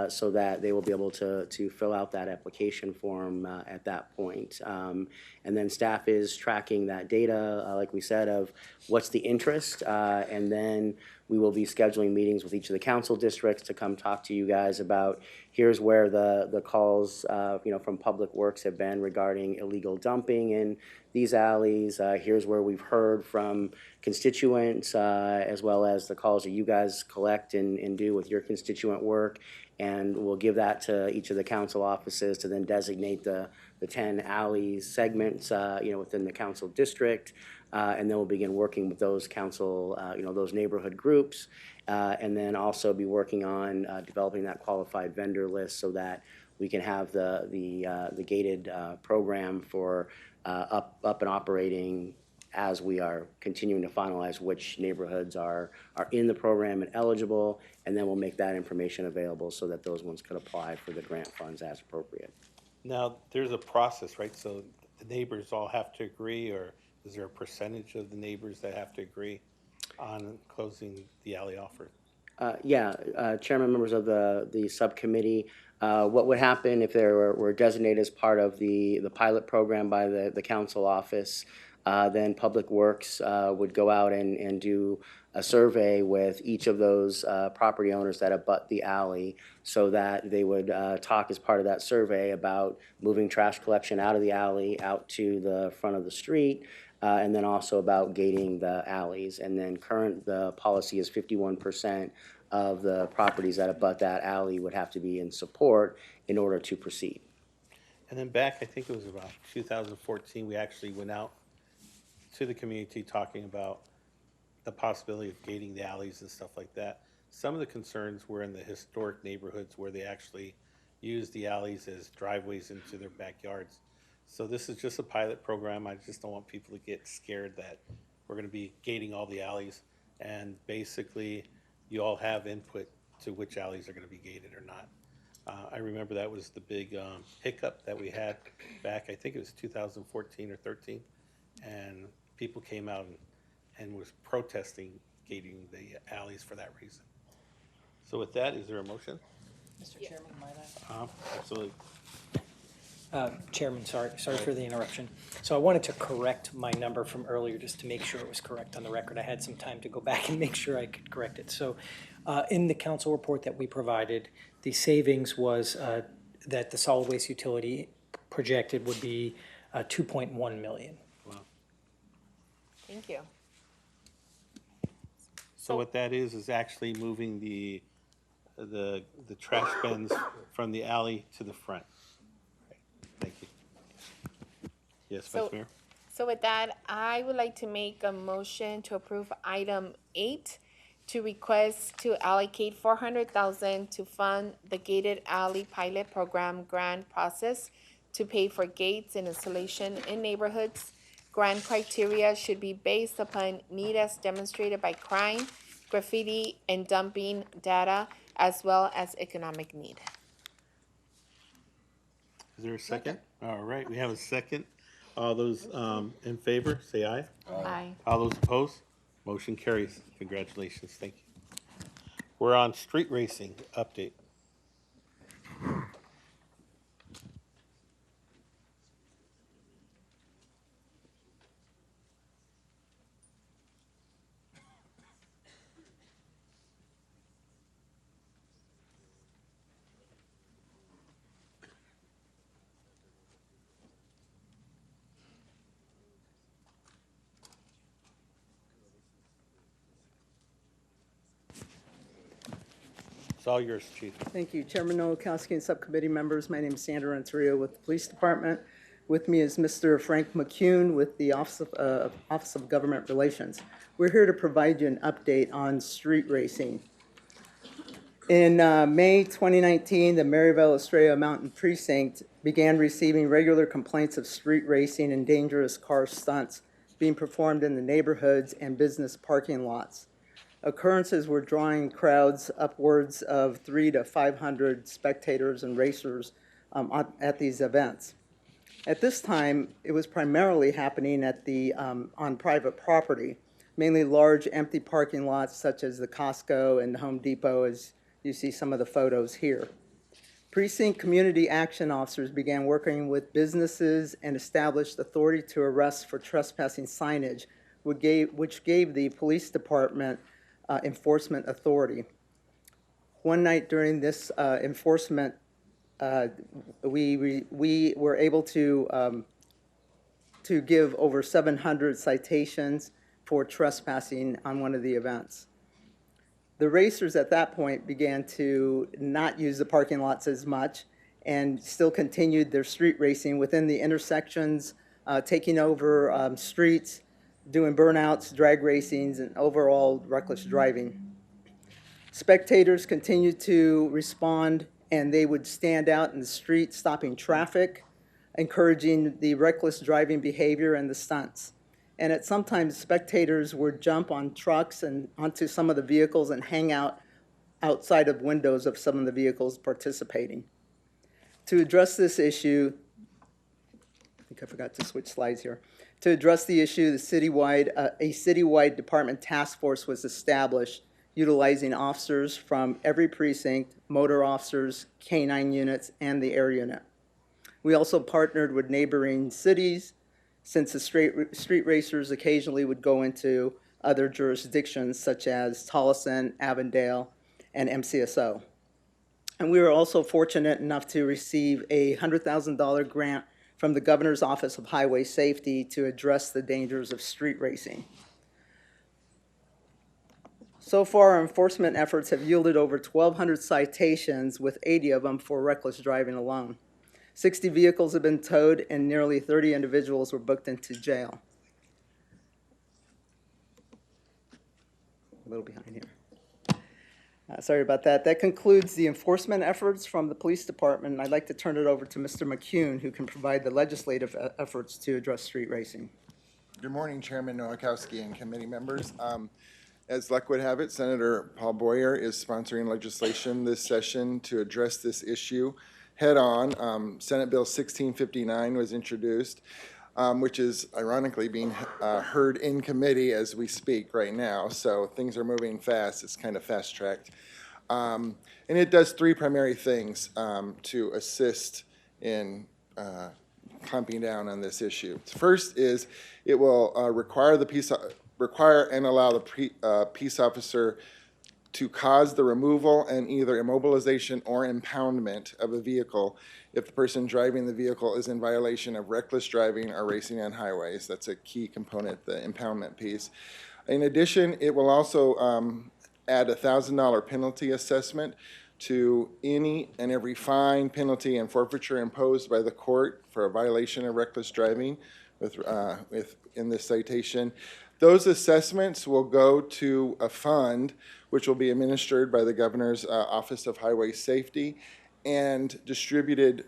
So that they will be able to fill out that application form at that point. And then staff is tracking that data, like we said, of what's the interest, and then we will be scheduling meetings with each of the council districts to come talk to you guys about here's where the calls from Public Works have been regarding illegal dumping in these alleys. Here's where we've heard from constituents, as well as the calls that you guys collect and do with your constituent work. And we'll give that to each of the council offices to then designate the 10 alleys segments, within the council district. And then we'll begin working with those council, those neighborhood groups. And then also be working on developing that qualified vendor list so that we can have the gated program for up and operating as we are continuing to finalize which neighborhoods are in the program and eligible, and then we'll make that information available so that those ones could apply for the grant funds as appropriate. Now, there's a process, right? So the neighbors all have to agree, or is there a percentage of the neighbors that have to agree on closing the alley offer? Chairman, members of the subcommittee, what would happen if they were designated as part of the pilot program by the council office? Then Public Works would go out and do a survey with each of those property owners that abut the alley, so that they would talk as part of that survey about moving trash collection out of the alley out to the front of the street, and then also about gating the alleys. And then the policy is 51% of the properties that abut that alley would have to be in support in order to proceed. And then back, I think it was about 2014, we actually went out to the community talking about the possibility of gating the alleys and stuff like that. Some of the concerns were in the historic neighborhoods where they actually use the alleys as driveways into their backyards. So this is just a pilot program. I just don't want people to get scared that we're going to be gating all the alleys. And basically, you all have input to which alleys are going to be gated or not. I remember that was the big hiccup that we had back, I think it was 2014 or 13. and people came out and was protesting gating the alleys for that reason. So with that, is there a motion? Mr. Chairman, might I? Absolutely. Chairman, sorry for the interruption. So I wanted to correct my number from earlier just to make sure it was correct on the record. I had some time to go back and make sure I could correct it. So in the council report that we provided, the savings was that the solid waste utility projected would be 2.1 million. Wow. Thank you. So what that is actually moving the trash bins from the alley to the front. Thank you. Yes, Vice Mayor? So with that, I would like to make a motion to approve item 8 to request to allocate $400,000 to fund the gated alley pilot program grant process to pay for gates and installation in neighborhoods. Grant criteria should be based upon need as demonstrated by crime, graffiti, and dumping data, as well as economic need. Is there a second? All right, we have a second. All those in favor, say aye. Aye. All those opposed? Motion carries. Congratulations. Thank you. We're on street racing update. It's all yours, Chief. Thank you, Chairman Nowakowski and subcommittee members. My name is Sandra Renteria with the Police Department. With me is Mr. Frank McCune with the Office of Government Relations. We're here to provide you an update on street racing. In May 2019, the Maryville Estrella Mountain Precinct began receiving regular complaints of street racing and dangerous car stunts being performed in the neighborhoods and business parking lots. Occurrences were drawing crowds upwards of 300 to 500 spectators and racers at these events. At this time, it was primarily happening at on private property, mainly large empty parking lots such as the Costco and the Home Depot, as you see some of the photos here. Precinct community action officers began working with businesses and established authority to arrest for trespassing signage, which gave the police department enforcement authority. One night during this enforcement, we were able to give over 700 citations for trespassing on one of the events. The racers at that point began to not use the parking lots as much and still continued their street racing within the intersections, taking over streets, doing burnouts, drag racings, and overall reckless driving. Spectators continued to respond, and they would stand out in the street stopping traffic, encouraging the reckless driving behavior and the stunts. And at sometimes spectators would jump on trucks and onto some of the vehicles and hang out outside of windows of some of the vehicles participating. To address this issue, I think I forgot to switch slides here. To address the issue, a citywide department task force was established utilizing officers from every precinct, motor officers, K-9 units, and the air unit. We also partnered with neighboring cities since the street racers occasionally would go into other jurisdictions such as Tolleson, Avondale, and MCSO. And we were also fortunate enough to receive a $100,000 grant from the Governor's Office of Highway Safety to address the dangers of street racing. So far, our enforcement efforts have yielded over 1,200 citations, with 80 of them for reckless driving alone. 60 vehicles have been towed, and nearly 30 individuals were booked into jail. A little behind here. Sorry about that. That concludes the enforcement efforts from the police department. I'd like to turn it over to Mr. McCune, who can provide the legislative efforts to address street racing. Good morning, Chairman Nowakowski and committee members. As luck would have it, Senator Paul Boyer is sponsoring legislation this session to address this issue head on. Senate Bill 1659 was introduced. which is ironically being heard in committee as we speak right now. So things are moving fast. It's kind of fast-tracked. And it does three primary things to assist in clamping down on this issue. First is it will require and allow the peace officer to cause the removal and either immobilization or impoundment of a vehicle if the person driving the vehicle is in violation of reckless driving or racing on highways. That's a key component, the impoundment piece. In addition, it will also add a $1,000 penalty assessment to any and every fine, penalty, and forfeiture imposed by the court for a violation of reckless driving in this citation. Those assessments will go to a fund which will be administered by the Governor's Office of Highway Safety and distributed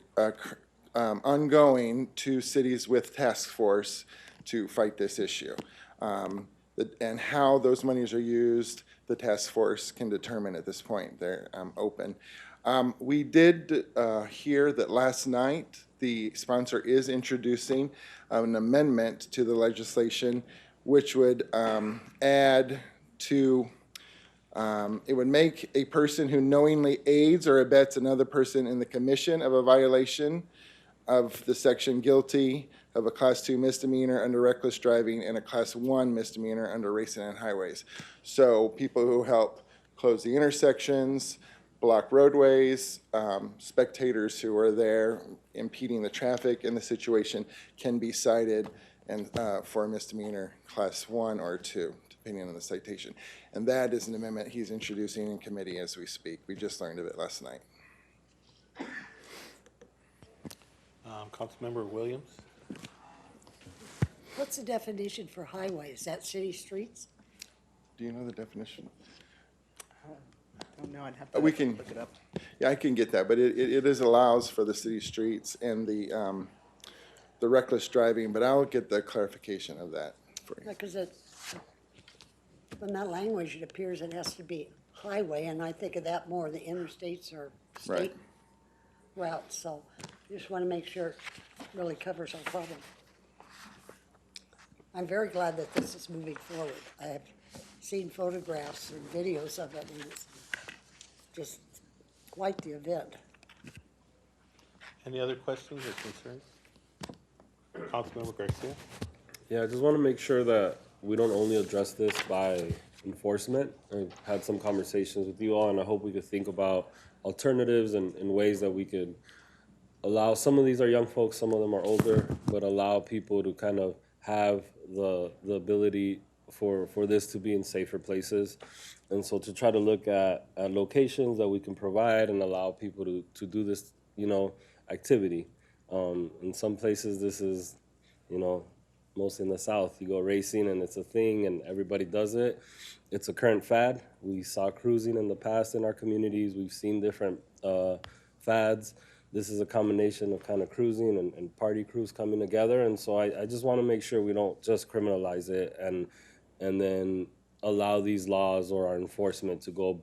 ongoing to cities with task force to fight this issue. And how those monies are used, the task force can determine at this point. They're open. We did hear that last night the sponsor is introducing an amendment to the legislation which would add to, it would make a person who knowingly aids or abets another person in the commission of a violation of the section guilty of a Class 2 misdemeanor under reckless driving and a Class 1 misdemeanor under racing on highways. So people who help close the intersections, block roadways, spectators who are there impeding the traffic in the situation can be cited and for a misdemeanor Class 1 or 2, depending on the citation. And that is an amendment he's introducing in committee as we speak. We just learned of it last night. Councilmember Williams? What's the definition for highway? Is that city streets? Do you know the definition? I don't know, I'd have to We can look it up. Yeah, I can get that, but it is allows for the city streets and the reckless driving, but I'll get the clarification of that for you. Because from that language, it appears it has to be highway, and I think of that more, the interstates or Right. state routes, so just want to make sure it really covers our problem. I'm very glad that this is moving forward. I have seen photographs and videos of it, and it's just quite the event. Any other questions or concerns? Councilmember Garcia? Yeah, I just want to make sure that we don't only address this by enforcement. I've had some conversations with you all, and I hope we could think about alternatives and ways that we could allow, some of these are young folks, some of them are older, but allow people to kind of have the ability for this to be in safer places. And so to try to look at locations that we can provide and allow people to do this, activity. In some places, this is, mostly in the South, you go racing and it's a thing and everybody does it. It's a current fad. We saw cruising in the past in our communities. We've seen different fads. This is a combination of kind of cruising and party crews coming together. And so I just want to make sure we don't just criminalize it and then allow these laws or our enforcement to go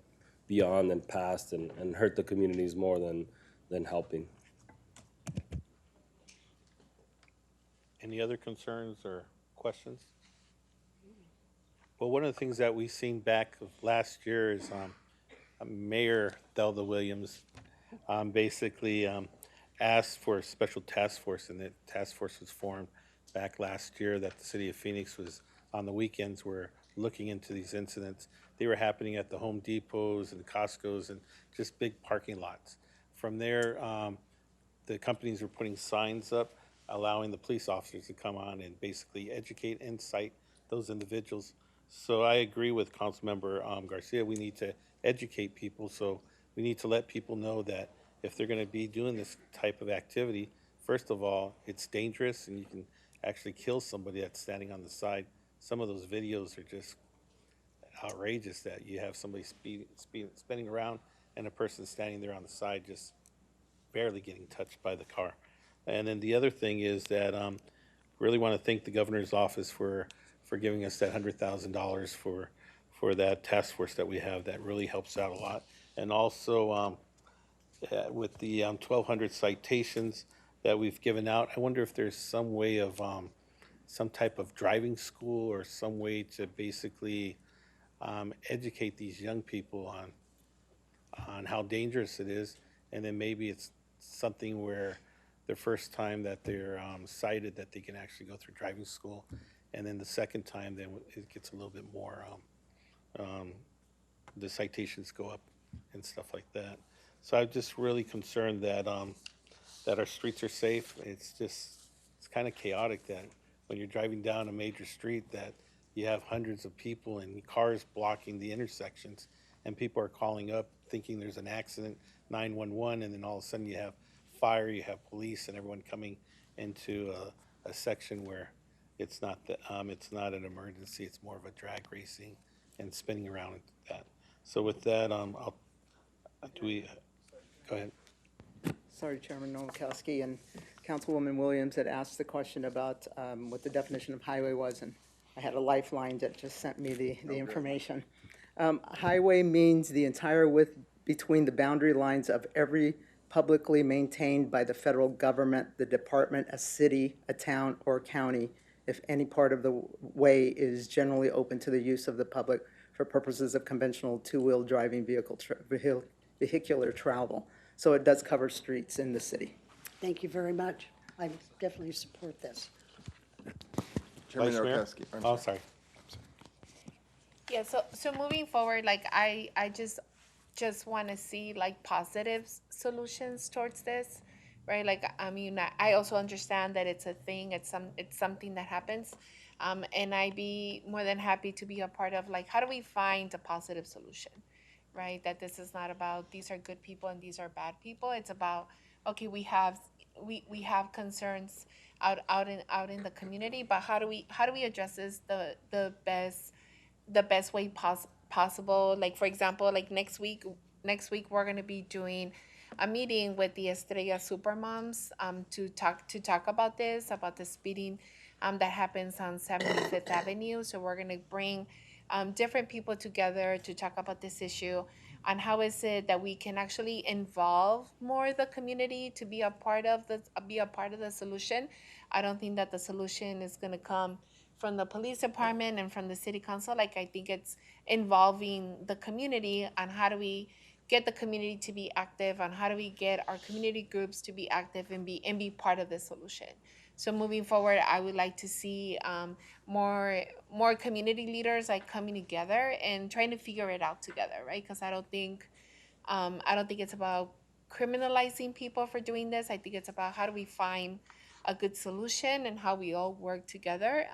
beyond and past and hurt the communities more than helping. Any other concerns or questions? Well, one of the things that we've seen back last year is Mayor Delda Williams basically asked for a special task force, and the task force was formed back last year that the city of Phoenix was on the weekends were looking into these incidents. They were happening at the Home Depots and Costco's and just big parking lots. From there, the companies were putting signs up allowing the police officers to come on and basically educate and cite those individuals. So I agree with Councilmember Garcia. We need to educate people. So we need to let people know that if they're going to be doing this type of activity, first of all, it's dangerous and you can actually kill somebody that's standing on the side. Some of those videos are just outrageous that you have somebody spinning around and a person standing there on the side just barely getting touched by the car. And then the other thing is that really want to thank the governor's office for giving us that $100,000 for that task force that we have. That really helps out a lot. And also with the 1,200 citations, that we've given out. I wonder if there's some way of some type of driving school or some way to basically educate these young people on how dangerous it is, and then maybe it's something where the first time that they're cited that they can actually go through driving school, and then the second time then it gets a little bit more, the citations go up and stuff like that. So I'm just really concerned that that our streets are safe. It's kind of chaotic that when you're driving down a major street that you have hundreds of people and cars blocking the intersections, and people are calling up thinking there's an accident, 911, and then all of a sudden you have fire, you have police, and everyone coming into a section where it's not an emergency, it's more of a drag racing and spinning around and that. So with that, go ahead. Sorry, Chairman Nowakowski, and Councilwoman Williams had asked the question about what the definition of highway was, and I had a lifeline that just sent me the information. Highway means the entire width between the boundary lines of every publicly maintained by the federal government, the department, a city, a town, or county, if any part of the way is generally open to the use of the public for purposes of conventional two-wheel driving vehicular travel. So it does cover streets in the city. Thank you very much. I definitely support this. Chairman Vice Mayor? Nowakowski. I'm Oh, sorry. Yeah, so moving forward, like I just want to see like positive solutions towards this, right? Like, I mean, I also understand that it's a thing, it's something that happens. And I'd be more than happy to be a part of like, how do we find a positive solution, right? That this is not about these are good people and these are bad people. It's about, okay, we have concerns out in the community, but how do we address this the best way possible? Like, for example, like next week we're going to be doing a meeting with the Estrella Supermoms to talk about the speeding that happens on 75th Avenue. So we're going to bring different people together to talk about this issue on how is it that we can actually involve more the community to be a part of the solution. I don't think that the solution is going to come from the police department and from the city council. Like, I think it's involving the community on how do we get the community to be active, on how do we get our community groups to be active and be part of the solution. So moving forward, I would like to see more community leaders like coming together and trying to figure it out together, right? Because I don't think it's about criminalizing people for doing this. I think it's about how do we find a good solution and how we all work together.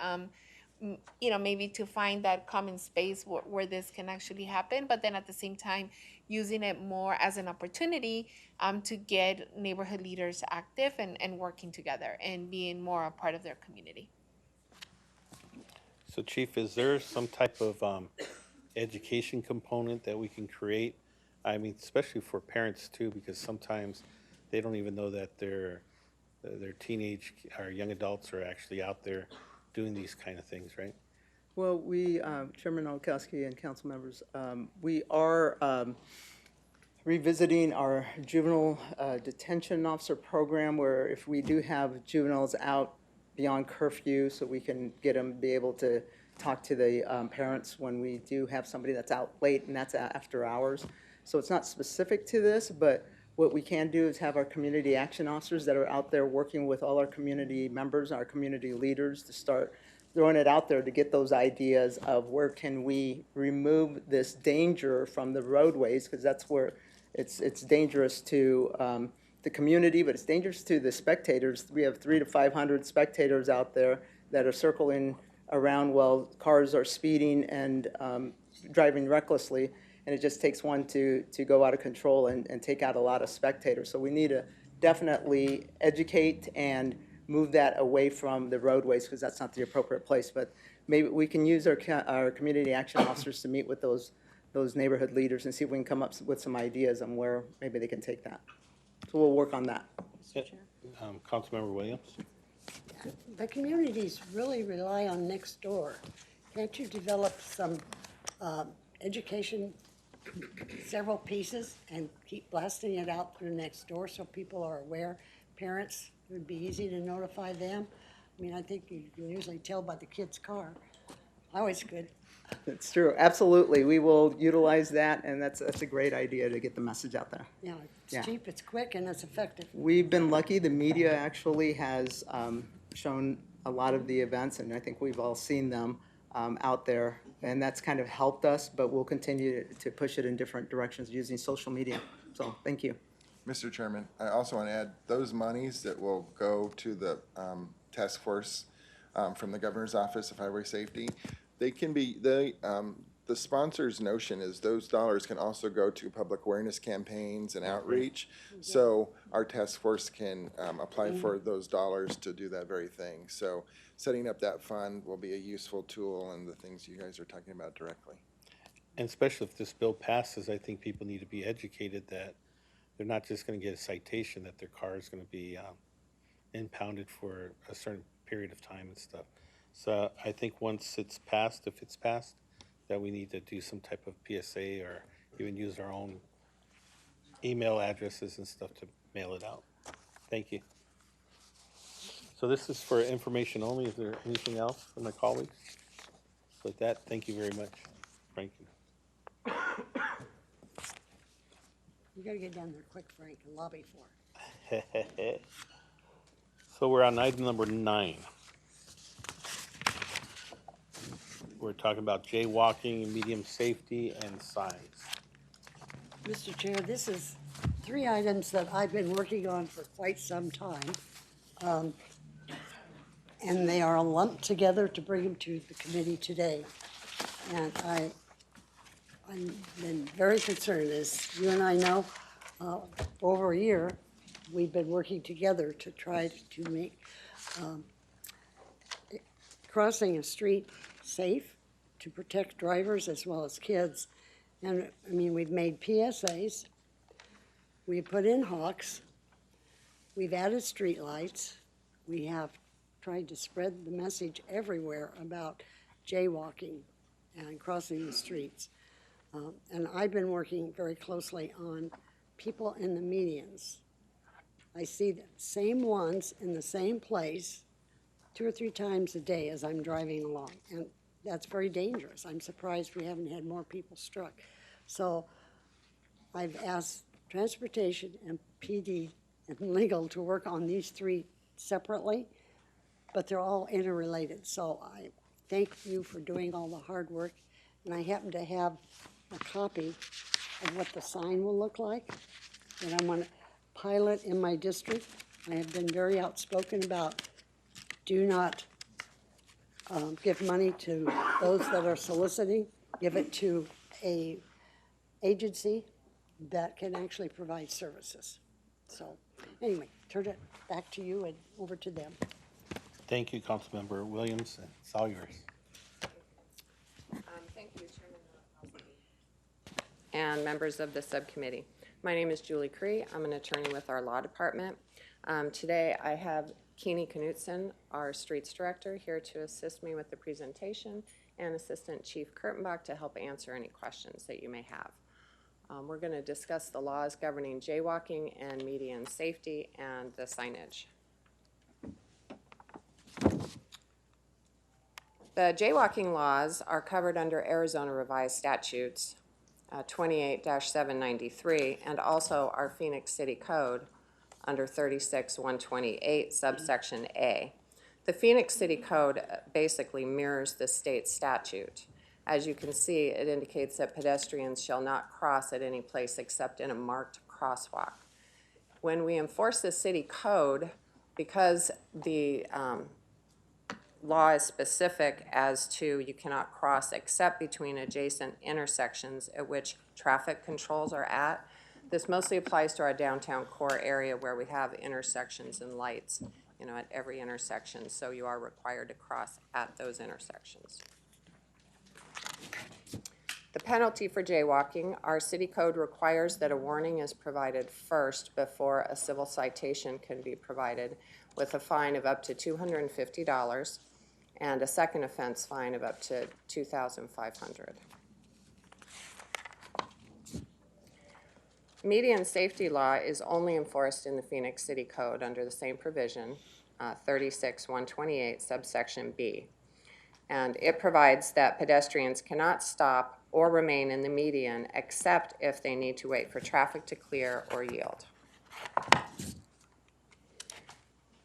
Maybe to find that common space where this can actually happen, but then at the same time using it more as an opportunity to get neighborhood leaders active and working together and being more a part of their community. So Chief, is there some type of education component that we can create? I mean, especially for parents too, because sometimes they don't even know that their teenage or young adults are actually out there doing these kind of things, right? Well, we, Chairman Nowakowski and council members, we are revisiting our juvenile detention officer program, where if we do have juveniles out beyond curfew, so we can get them, be able to talk to the parents when we do have somebody that's out late, and that's after hours. So it's not specific to this, but what we can do is have our community action officers that are out there working with all our community members, our community leaders, to start throwing it out there to get those ideas of where can we remove this danger from the roadways, because that's where it's dangerous to the community, but it's dangerous to the spectators. We have 300 to 500 spectators out there that are circling around while cars are speeding and driving recklessly. And it just takes one to go out of control and take out a lot of spectators. So we need to definitely educate and move that away from the roadways, because that's not the appropriate place. But maybe we can use our community action officers to meet with those neighborhood leaders and see if we can come up with some ideas on where maybe they can take that. So we'll work on that. Councilmember Williams? The communities really rely on next door. Can't you develop some education, several pieces, and keep blasting it out through next door so people are aware? parents, it would be easy to notify them. I mean, I think you can usually tell by the kid's car. I always could. It's true, absolutely. We will utilize that, and that's a great idea to get the message out there. Yeah, it's Yeah. cheap, it's quick, and it's effective. We've been lucky. The media actually has shown a lot of the events, and I think we've all seen them out there, and that's kind of helped us, but we'll continue to push it in different directions using social media. So, thank you. Mr. Chairman, I also want to add, those monies that will go to the task force from the governor's office of highway safety, they can be, the sponsor's notion is those dollars can also go to public awareness campaigns and outreach. So our task force can apply for those dollars to do that very thing. So setting up that fund will be a useful tool in the things you guys are talking about directly. And especially if this bill passes, I think people need to be educated that they're not just going to get a citation, that their car is going to be impounded for a certain period of time and stuff. So I think once it's passed, if it's passed, that we need to do some type of PSA or even use our own email addresses and stuff to mail it out. Thank you. So this is for information only. Is there anything else from my colleagues? So with that, thank you very much, Frank. You gotta get down there quick, Frank, and lobby for it. So we're on item number 9. We're talking about jaywalking, medium safety, and signs. Mr. Chair, this is 3 items that I've been working on for quite some time. And they are lumped together to bring them to the committee today. And I'm been very concerned, as you and I know, over a year, we've been working together to try to make crossing a street safe, to protect drivers as well as kids. And, I mean, we've made PSAs, we put in hawks, we've added streetlights, we have tried to spread the message everywhere about jaywalking and crossing the streets. And I've been working very closely on people in the medians. I see the same ones in the same place 2 or 3 times a day as I'm driving along, and that's very dangerous. I'm surprised we haven't had more people struck. So I've asked Transportation and PD and Legal to work on these 3 separately, but they're all interrelated. So I thank you for doing all the hard work, and I happen to have a copy of what the sign will look like that I'm going to pilot in my district. I have been very outspoken about do not give money to those that are soliciting. Give it to a agency that can actually provide services. So anyway, turn it back to you and over to them. Thank you, Councilmember Williams. It's all yours. Thank you, Chairman and members of the subcommittee. My name is Julie Cree. I'm an attorney with our law department. Today I have Keeney Knutson, our streets director, here to assist me with the presentation, and Assistant Chief Kurtenbach to help answer any questions that you may have. We're going to discuss the laws governing jaywalking and median safety and the signage. The jaywalking laws are covered under Arizona Revised Statutes 28-793 and also our Phoenix City Code under 36-128 subsection A. The Phoenix City Code basically mirrors the state statute. As you can see, it indicates that pedestrians shall not cross at any place except in a marked crosswalk. When we enforce the city code, because the law is specific as to you cannot cross except between adjacent intersections at which traffic controls are at, this mostly applies to our downtown core area where we have intersections and lights, at every intersection, so you are required to cross at those intersections. The penalty for jaywalking, our city code requires that a warning is provided first before a civil citation can be provided, with a fine of up to $250 and a second offense fine of up to $2,500. Median safety law is only enforced in the Phoenix City Code under the same provision, 36-128 subsection B. And it provides that pedestrians cannot stop or remain in the median except if they need to wait for traffic to clear or yield.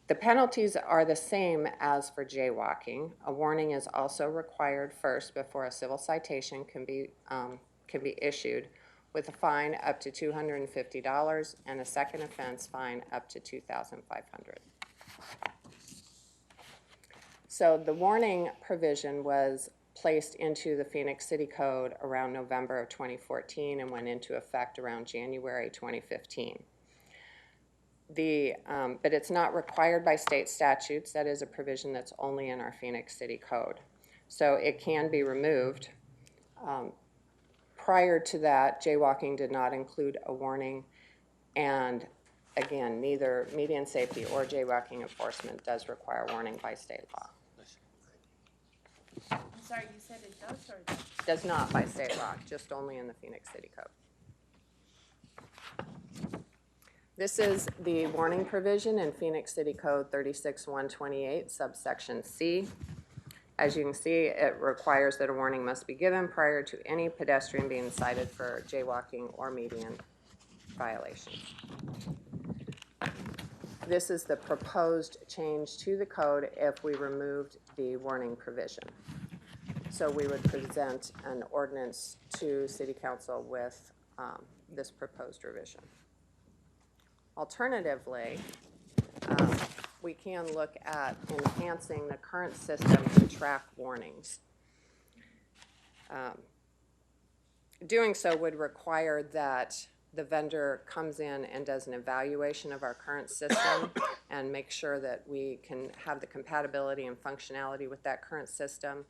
The penalties are the same as for jaywalking. A warning is also required first before a civil citation can be issued, with a fine up to $250 and a second offense fine up to $2,500. So the warning provision was placed into the Phoenix City Code around November of 2014 and went into effect around January 2015. But it's not required by state statutes. That is a provision that's only in our Phoenix City Code. So it can be removed. Prior to that, jaywalking did not include a warning, and again, neither median safety or jaywalking enforcement does require warning by state law. I'm sorry, you said it does or Does not by state law, just only in the Phoenix City Code. This is the warning provision in Phoenix City Code 36-128 subsection C. As you can see, it requires that a warning must be given prior to any pedestrian being cited for jaywalking or median violations. This is the proposed change to the code if we removed the warning provision. So we would present an ordinance to City Council with this proposed revision. Alternatively, we can look at enhancing the current system to track warnings. Doing so would require that the vendor comes in and does an evaluation of our current system and make sure that we can have the compatibility and functionality with that current system,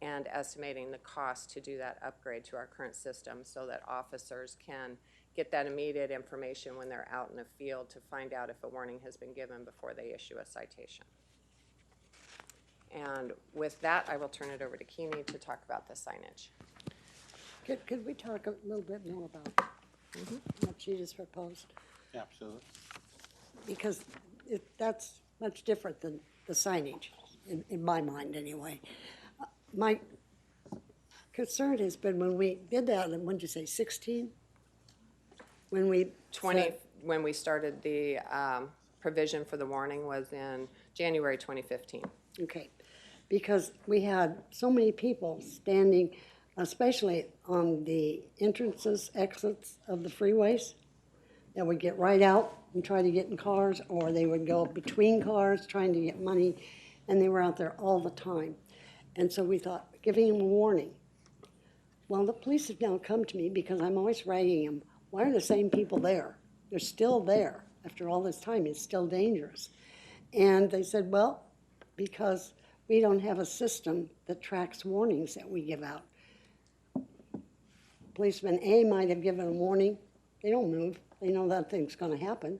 and estimating the cost to do that upgrade to our current system so that officers can get that immediate information when they're out in the field to find out if a warning has been given before they issue a citation. And with that, I will turn it over to Keeney to talk about the signage. Could we talk a little bit more about what she just proposed? Absolutely. Because that's much different than the signage, in my mind anyway. My concern has been when we did that, and when did you say, 16? When we When we started the provision for the warning was in January 2015. Okay, because we had so many people standing, especially on the entrances, exits of the freeways, that would get right out and try to get in cars, or they would go between cars trying to get money, and they were out there all the time. And so we thought, giving them a warning. Well, the police have now come to me because I'm always writing them, why are the same people there? They're still there after all this time. It's still dangerous. And they said, well, because we don't have a system that tracks warnings that we give out. Policeman A might have given a warning. They don't move. They know that thing's going to happen.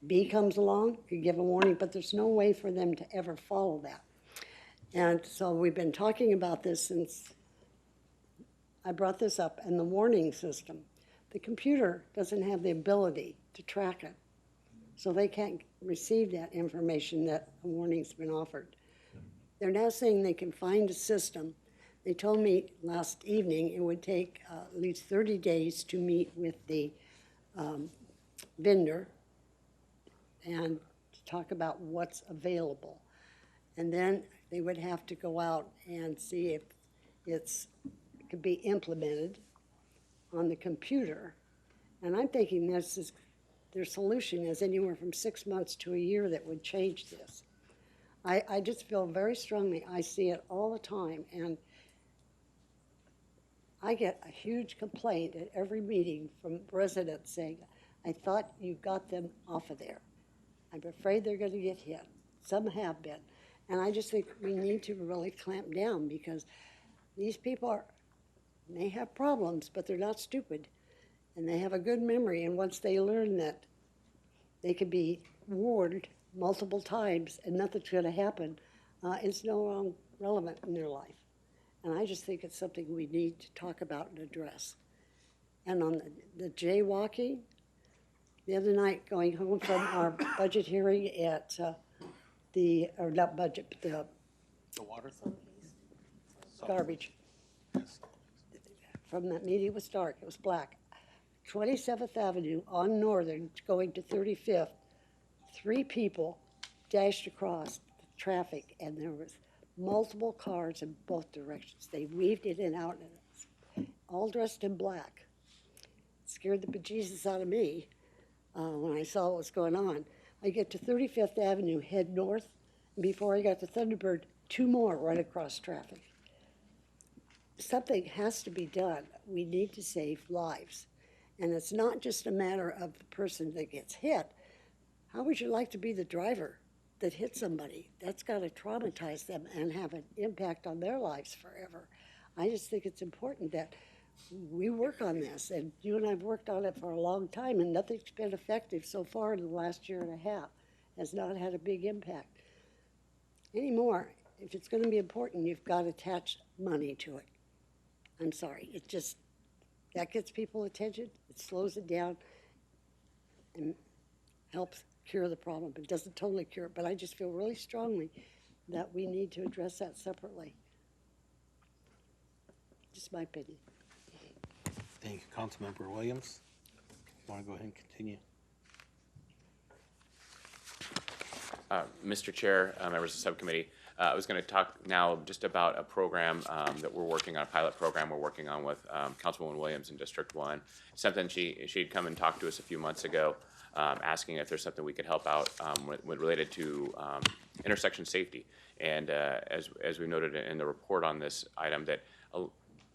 B comes along, you give a warning, but there's no way for them to ever follow that. And so we've been talking about this since I brought this up, and the warning system. The computer doesn't have the ability to track it, so they can't receive that information that a warning's been offered. They're now saying they can find a system. They told me last evening it would take at least 30 days to meet with the vendor and to talk about what's available. And then they would have to go out and see if it could be implemented on the computer. And I'm thinking their solution is anywhere from 6 months to a year that would change this. I just feel very strongly, I see it all the time, and I get a huge complaint at every meeting from residents saying, I thought you got them off of there. I'm afraid they're going to get hit. Some have been. And I just think we need to really clamp down, because these people may have problems, but they're not stupid. And they have a good memory, and once they learn that they could be warned multiple times and nothing's going to happen, it's no longer relevant in their life. And I just think it's something we need to talk about and address. And on the jaywalking, the other night going home from our budget hearing at or not budget, but The water? garbage. From that meeting, it was dark, it was black. 27th Avenue on Northern going to 35th, 3 people dashed across the traffic, and there was multiple cars in both directions. They weaved in and out, and all dressed in black. It scared the bejesus out of me when I saw what was going on. I get to 35th Avenue, head north, and before I got to Thunderbird, 2 more right across traffic. Something has to be done. We need to save lives. And it's not just a matter of the person that gets hit. How would you like to be the driver that hit somebody? That's got to traumatize them and have an impact on their lives forever. I just think it's important that we work on this. And you and I have worked on it for a long time, and nothing's been effective so far in the last year and a half. Has not had a big impact. Anymore, if it's going to be important, you've got to attach money to it. I'm sorry, it just, that gets people attention, it slows it down and helps cure the problem. It doesn't totally cure it, but I just feel really strongly that we need to address that separately. Just my opinion. Thank you, Councilmember Williams. Want to go ahead and continue? Mr. Chair, members of the subcommittee, I was going to talk now just about a program that we're working on, a pilot program we're working on with Councilwoman Williams in District 1. Something she'd come and talk to us a few months ago, asking if there's something we could help out with related to intersection safety. And as we noted in the report on this item, that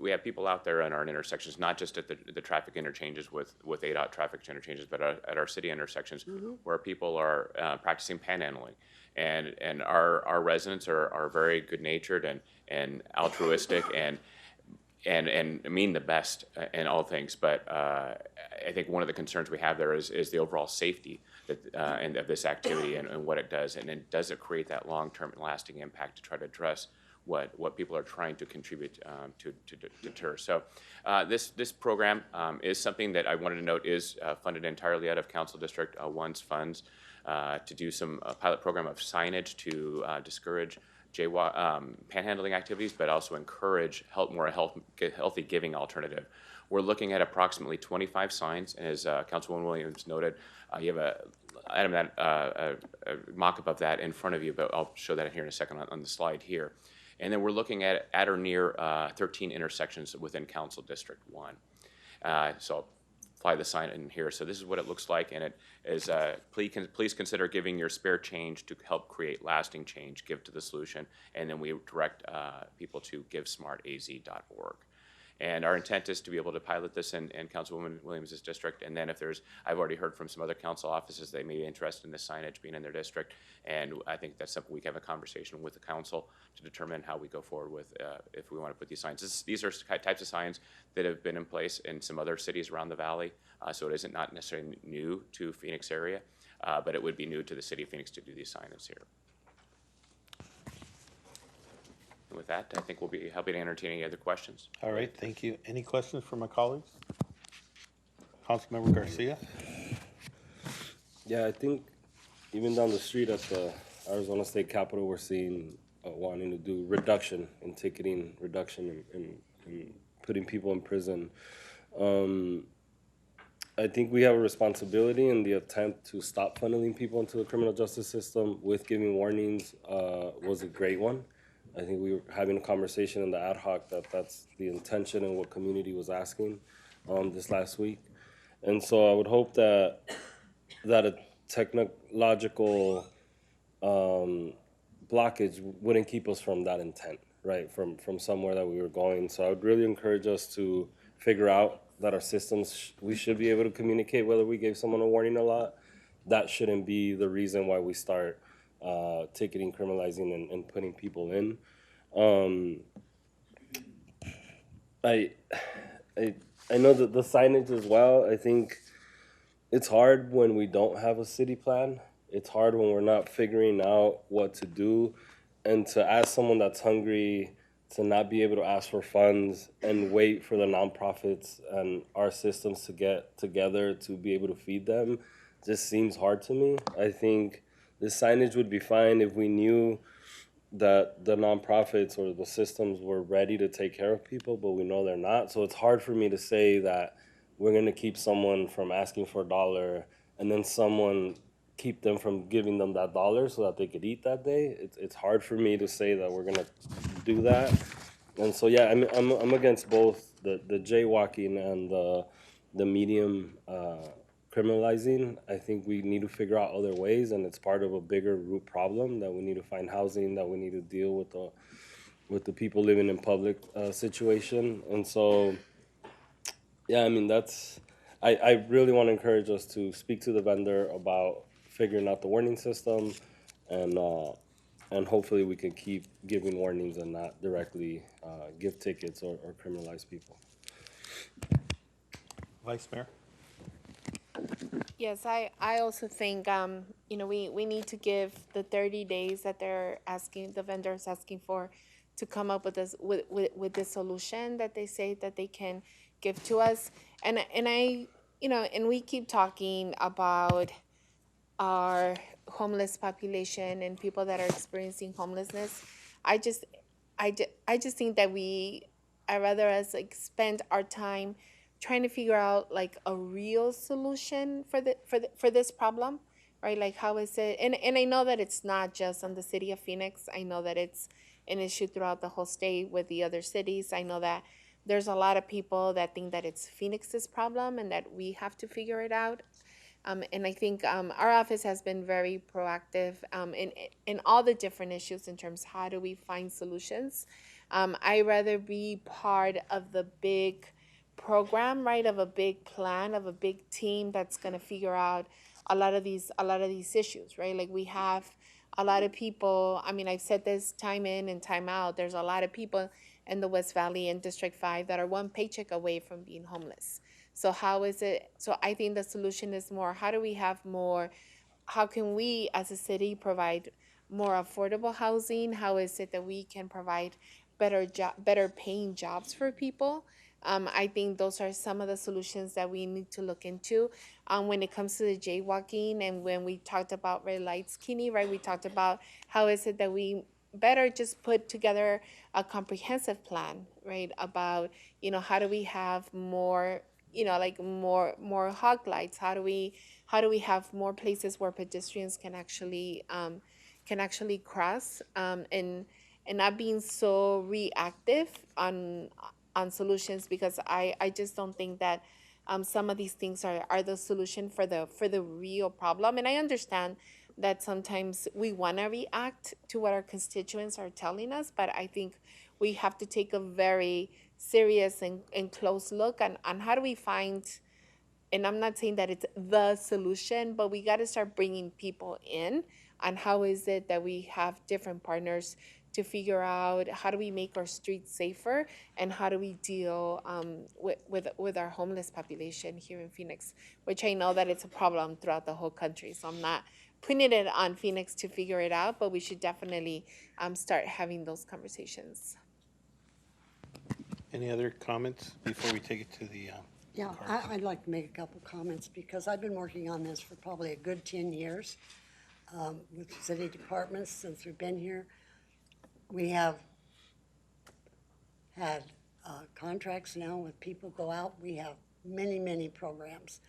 we have people out there in our intersections, not just at the traffic interchanges with ADOT traffic interchanges, but at our city intersections, where people are practicing panhandling. And our residents are very good-natured and altruistic and mean the best in all things. But I think one of the concerns we have there is the overall safety and of this activity and what it does. And then does it create that long-term and lasting impact to try to address what people are trying to contribute to deter. So this program is something that I wanted to note is funded entirely out of Council District 1's funds to do some pilot program of signage to discourage panhandling activities, but also encourage healthy giving alternative. We're looking at approximately 25 signs, and as Councilwoman Williams noted, you have a mock-up of that in front of you, but I'll show that here in a second on the slide here. And then we're looking at or near 13 intersections within Council District 1. So I'll fly the sign in here. So this is what it looks like, and it is, please consider giving your spare change to help create lasting change, give to the solution, and then we direct people to givesmartaz.org. And our intent is to be able to pilot this in Councilwoman Williams' district. And then if I've already heard from some other council offices, they may be interested in the signage being in their district. And I think that's something we can have a conversation with the council to determine how we go forward with if we want to put these signs. These are types of signs that have been in place in some other cities around the valley. So it isn't not necessarily new to Phoenix area, but it would be new to the city of Phoenix to do these signs here. And with that, I think we'll be happy to entertain any other questions. All right, thank you. Any questions from my colleagues? Councilmember Garcia? Yeah, I think even down the street at the Arizona State Capitol, we're seeing wanting to do reduction in ticketing, reduction in putting people in prison. I think we have a responsibility in the attempt to stop funneling people into the criminal justice system with giving warnings was a great one. I think we were having a conversation in the ad hoc that's the intention and what community was asking this last week. And so I would hope that a technological blockage wouldn't keep us from that intent, right, from somewhere that we were going. So I would really encourage us to figure out that our systems, we should be able to communicate whether we gave someone a warning or not. That shouldn't be the reason why we start ticketing, criminalizing, and putting people in. I know that the signage as well, I think it's hard when we don't have a city plan. It's hard when we're not figuring out what to do. And to ask someone that's hungry to not be able to ask for funds and wait for the nonprofits and our systems to get together to be able to feed them just seems hard to me. I think the signage would be fine if we knew that the nonprofits or the systems were ready to take care of people, but we know they're not. So it's hard for me to say that we're gonna keep someone from asking for $1 and then someone keep them from giving them that $1 so that they could eat that day. It's hard for me to say that we're gonna do that. And so, yeah, I'm against both the jaywalking and the medium criminalizing. I think we need to figure out other ways, and it's part of a bigger root problem that we need to find housing, that we need to deal with the people living in public situation. And so, yeah, I mean, I really want to encourage us to speak to the vendor about figuring out the warning system, and hopefully we can keep giving warnings and not directly give tickets or criminalize people. Vice Mayor? Yes, I also think, we need to give the 30 days that they're asking, the vendors asking for, to come up with this, with this solution that they say that they can give to us. And we keep talking about our homeless population and people that are experiencing homelessness. I just think that I rather us spend our time trying to figure out a real solution for this problem, right? Like, how is it? And I know that it's not just on the city of Phoenix. I know that it's an issue throughout the whole state with the other cities. I know that there's a lot of people that think that it's Phoenix's problem and that we have to figure it out. And I think our office has been very proactive in all the different issues in terms of how do we find solutions. I'd rather be part of the big program, right, of a big plan, of a big team that's going to figure out a lot of these issues, right? Like, we have a lot of people. I mean, I've said this time in and time out. There's a lot of people in the West Valley and District 5 that are one paycheck away from being homeless. So how is it? So I think the solution is more, how do we have more, how can we as a city provide more affordable housing? How is it that we can provide better paying jobs for people? I think those are some of the solutions that we need to look into. When it comes to the jaywalking, and when we talked about red lights, Kini, right, we talked about how is it that we better just put together a comprehensive plan, right, about, how do we have more, more hog lights? How do we have more places where pedestrians can actually cross, and not being so reactive on solutions, because I just don't think that some of these things are the solution for the real problem. And I understand that sometimes we want to react to what our constituents are telling us, but I think we have to take a very serious and close look on how do we find, and I'm not saying that it's the solution, but we got to start bringing people in on how is it that we have different partners to figure out how do we make our streets safer, and how do we deal with our homeless population here in Phoenix, which I know that it's a problem throughout the whole country. So I'm not putting it on Phoenix to figure it out, but we should definitely start having those conversations. Any other comments before we take it to the? Yeah, I'd like to make a couple comments, because I've been working on this for probably a good 10 years with city departments since we've been here. We have had contracts now with people go out. We have many, many programs.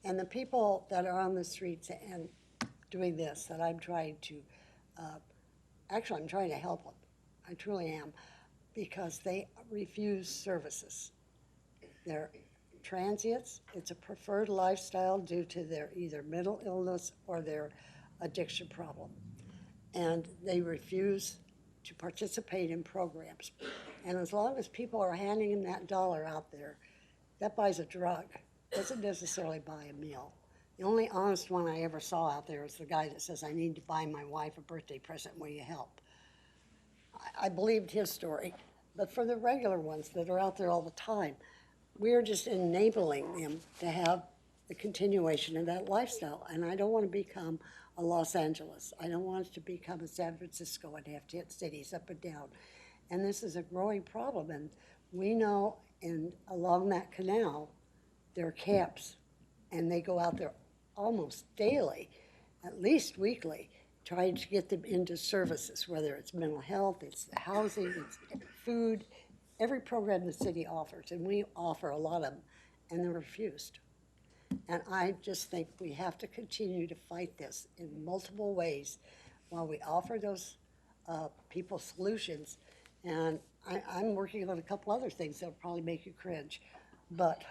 And the people that are on the streets and doing this, that I'm trying to, actually I'm trying to help them. I truly am, because they refuse services. They're transients. It's a preferred lifestyle due to their either mental illness or their addiction problem. And they refuse to participate in programs. And as long as people are handing them that $1 out there, that buys a drug, doesn't necessarily buy a meal. The only honest one I ever saw out there is the guy that says, I need to buy my wife a birthday present, will you help? I believed his story. But for the regular ones that are out there all the time, we're just enabling them to have the continuation of that lifestyle. And I don't want to become a Los Angeles. I don't want it to become a San Francisco and have to hit cities up and down. And this is a growing problem, and we know along that canal, there are camps, and they go out there almost daily, at least weekly, trying to get them into services, whether it's mental health, it's the housing, it's food, every program the city offers, and we offer a lot of them, and they're refused. And I just think we have to continue to fight this in multiple ways while we offer those people solutions. And I'm working on a couple other things that'll probably make you cringe, but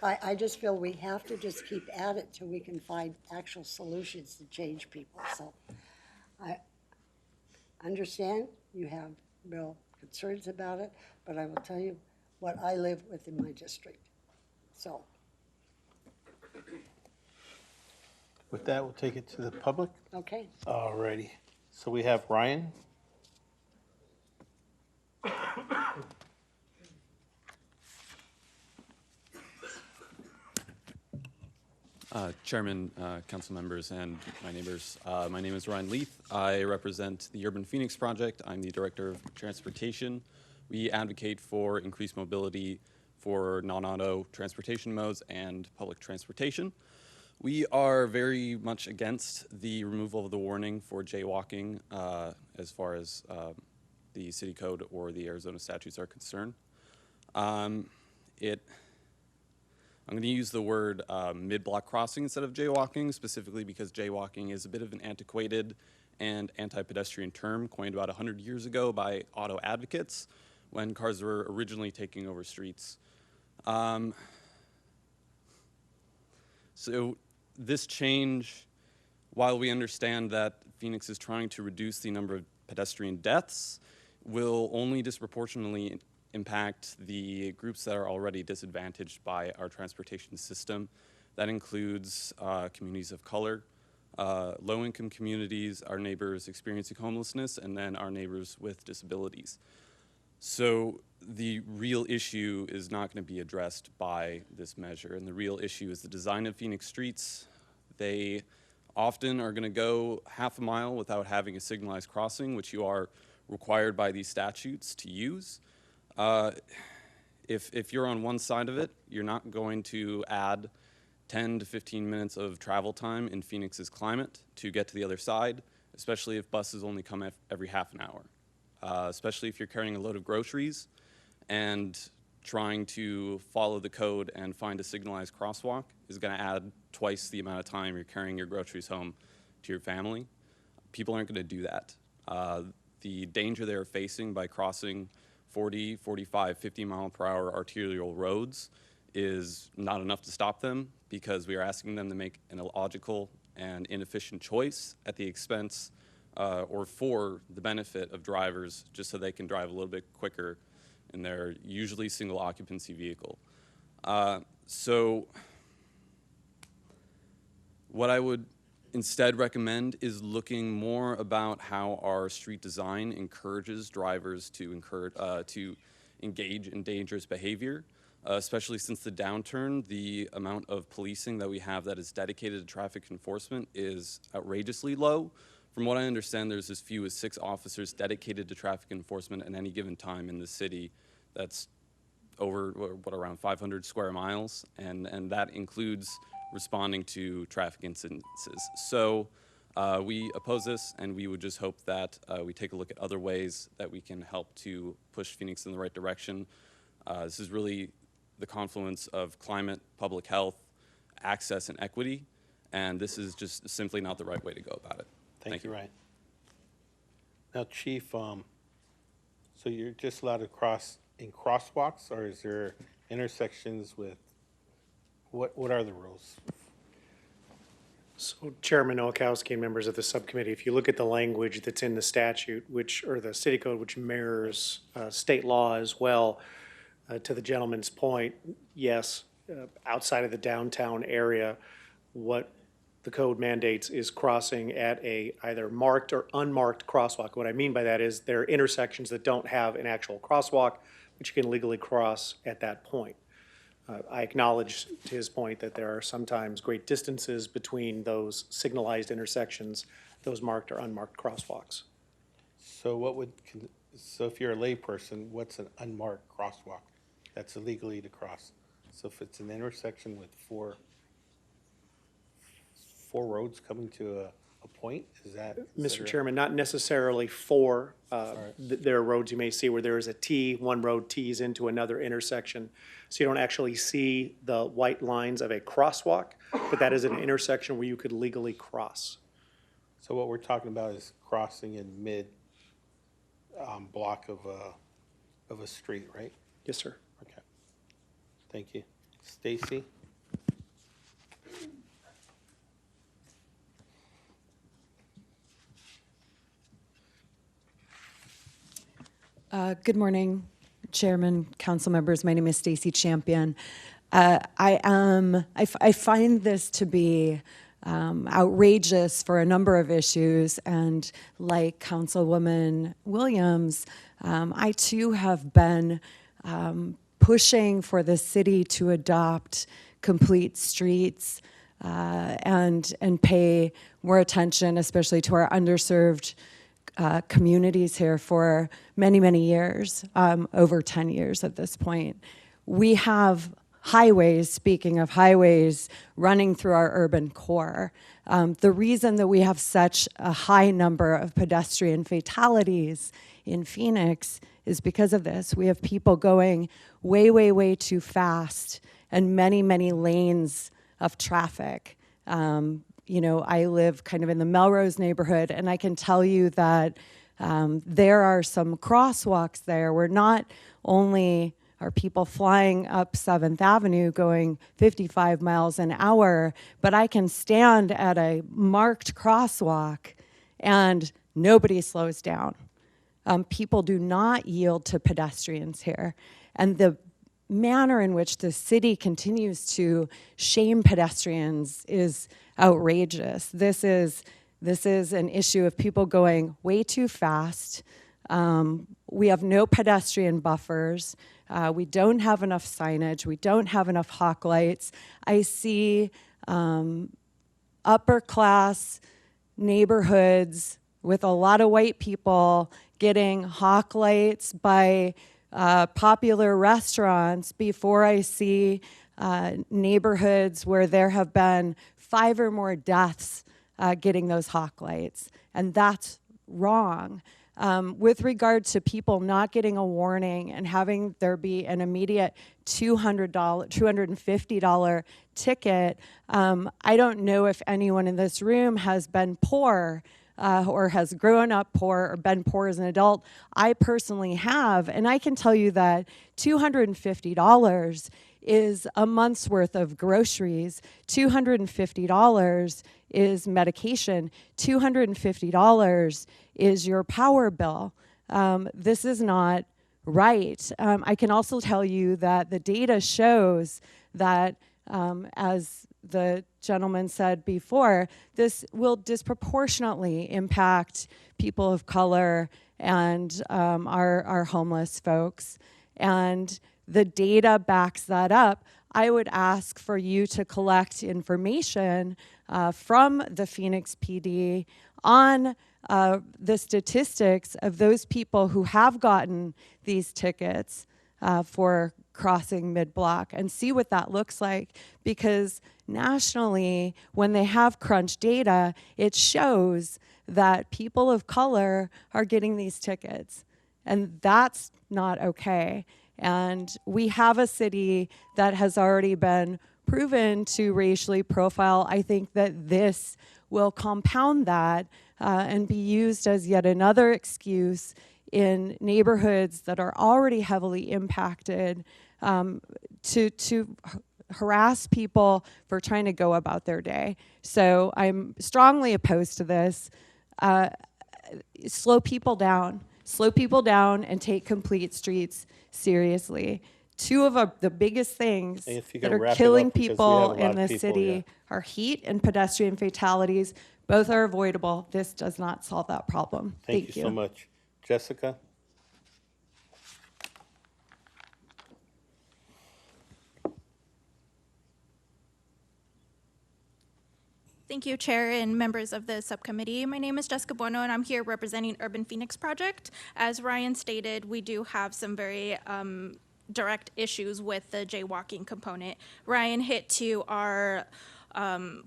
I just feel we have to just keep at it till we can find actual solutions to change people. So I understand you have real concerns about it, but I will tell you what I live with in my district. So. With that, we'll take it to the public. Okay. Alrighty. So we have Ryan. Chairman, council members, and my neighbors. My name is Ryan Leith. I represent the Urban Phoenix Project. I'm the Director of Transportation. We advocate for increased mobility for non-auto transportation modes and public transportation. We are very much against the removal of the warning for jaywalking as far as the city code or the Arizona statutes are concerned. I'm going to use the word mid-block crossing instead of jaywalking, specifically because jaywalking is a bit of an antiquated and anti-pedestrian term coined about 100 years ago by auto advocates when cars were originally taking over streets. So this change, while we understand that Phoenix is trying to reduce the number of pedestrian deaths, will only disproportionately impact the groups that are already disadvantaged by our transportation system. That includes communities of color, low-income communities, our neighbors experiencing homelessness, and then our neighbors with disabilities. So the real issue is not going to be addressed by this measure, and the real issue is the design of Phoenix streets. They often are going to go half a mile without having a signalized crossing, which you are required by these statutes to use. If you're on one side of it, you're not going to add 10 to 15 minutes of travel time in Phoenix's climate to get to the other side, especially if buses only come every half an hour. Especially if you're carrying a load of groceries and trying to follow the code and find a signalized crosswalk is going to add twice the amount of time you're carrying your groceries home to your family. People aren't going to do that. The danger they're facing by crossing 40, 45, 50 mile per hour arterial roads is not enough to stop them because we are asking them to make an illogical and inefficient choice at the expense or for the benefit of drivers just so they can drive a little bit quicker in their usually single occupancy vehicle. So what I would instead recommend is looking more about how our street design encourages drivers to engage in dangerous behavior, especially since the downturn. The amount of policing that we have that is dedicated to traffic enforcement is outrageously low. From what I understand, there's as few as 6 officers dedicated to traffic enforcement at any given time in the city. That's over, around 500 square miles, and that includes responding to traffic incidences. So we oppose this, and we would just hope that we take a look at other ways that we can help to push Phoenix in the right direction. This is really the confluence of climate, public health, access, and equity, and this is just simply not the right way to go about it. Thank you, Ryan. Now, Chief, so you're just allowed to cross in crosswalks, or is there intersections with, what are the rules? So Chairman Nowakowski and members of the subcommittee, if you look at the language that's in the statute, or the city code, which mirrors state law as well, to the gentleman's point, yes, outside of the downtown area, what the code mandates is crossing at a either marked or unmarked crosswalk. What I mean by that is there are intersections that don't have an actual crosswalk, but you can legally cross at that point. I acknowledge to his point that there are sometimes great distances between those signalized intersections, those marked or unmarked crosswalks. So what would, So if you're a layperson, what's an unmarked crosswalk? That's illegally to cross. So if it's an intersection with four roads coming to a point, is that? Mr. Chairman, not necessarily for, there are roads you may see where there is a T, one road tees into another intersection. So you don't actually see the white lines of a crosswalk, but that is an intersection where you could legally cross. So what we're talking about is crossing in mid block of a street, right? Yes, sir. Okay. Thank you. Stacy? Good morning, Chairman, council members. My name is Stacy Champion. I find this to be outrageous for a number of issues, and like Councilwoman Williams, I too have been pushing for the city to adopt complete streets and pay more attention, especially to our underserved communities here for many, many years, over 10 years at this point. We have highways, speaking of highways, running through our urban core. The reason that we have such a high number of pedestrian fatalities in Phoenix is because of this. We have people going way, way, way too fast and many, many lanes of traffic. You know, I live kind of in the Melrose neighborhood, and I can tell you that there are some crosswalks there where not only are people flying up 7th Avenue going 55 miles an hour, but I can stand at a marked crosswalk and nobody slows down. People do not yield to pedestrians here. And the manner in which the city continues to shame pedestrians is outrageous. This is an issue of people going way too fast. We have no pedestrian buffers. We don't have enough signage. We don't have enough hawk lights. I see upper class neighborhoods with a lot of white people getting hawk lights by popular restaurants before I see neighborhoods where there have been 5 or more deaths getting those hawk lights, and that's wrong. With regard to people not getting a warning and having there be an immediate $250 ticket, I don't know if anyone in this room has been poor or has grown up poor or been poor as an adult. I personally have, and I can tell you that $250 is a month's worth of groceries. $250 is medication. $250 is your power bill. This is not right. I can also tell you that the data shows that, as the gentleman said before, this will disproportionately impact people of color and our homeless folks. And the data backs that up. I would ask for you to collect information from the Phoenix PD on the statistics of those people who have gotten these tickets for crossing mid-block and see what that looks like, because nationally, when they have crunch data, it shows that people of color are getting these tickets, and that's not okay. And we have a city that has already been proven to racially profile. I think that this will compound that and be used as yet another excuse in neighborhoods that are already heavily impacted to harass people for trying to go about their day. So I'm strongly opposed to this. Slow people down and take complete streets seriously. Two of the biggest things that are killing people in this city are heat and pedestrian fatalities. Both are avoidable. This does not solve that problem. Thank you so much. Jessica? Thank you, Chair and members of the subcommittee. My name is Jessica Bueno, and I'm here representing Urban Phoenix Project. As Ryan stated, we do have some very direct issues with the jaywalking component. Ryan hit to our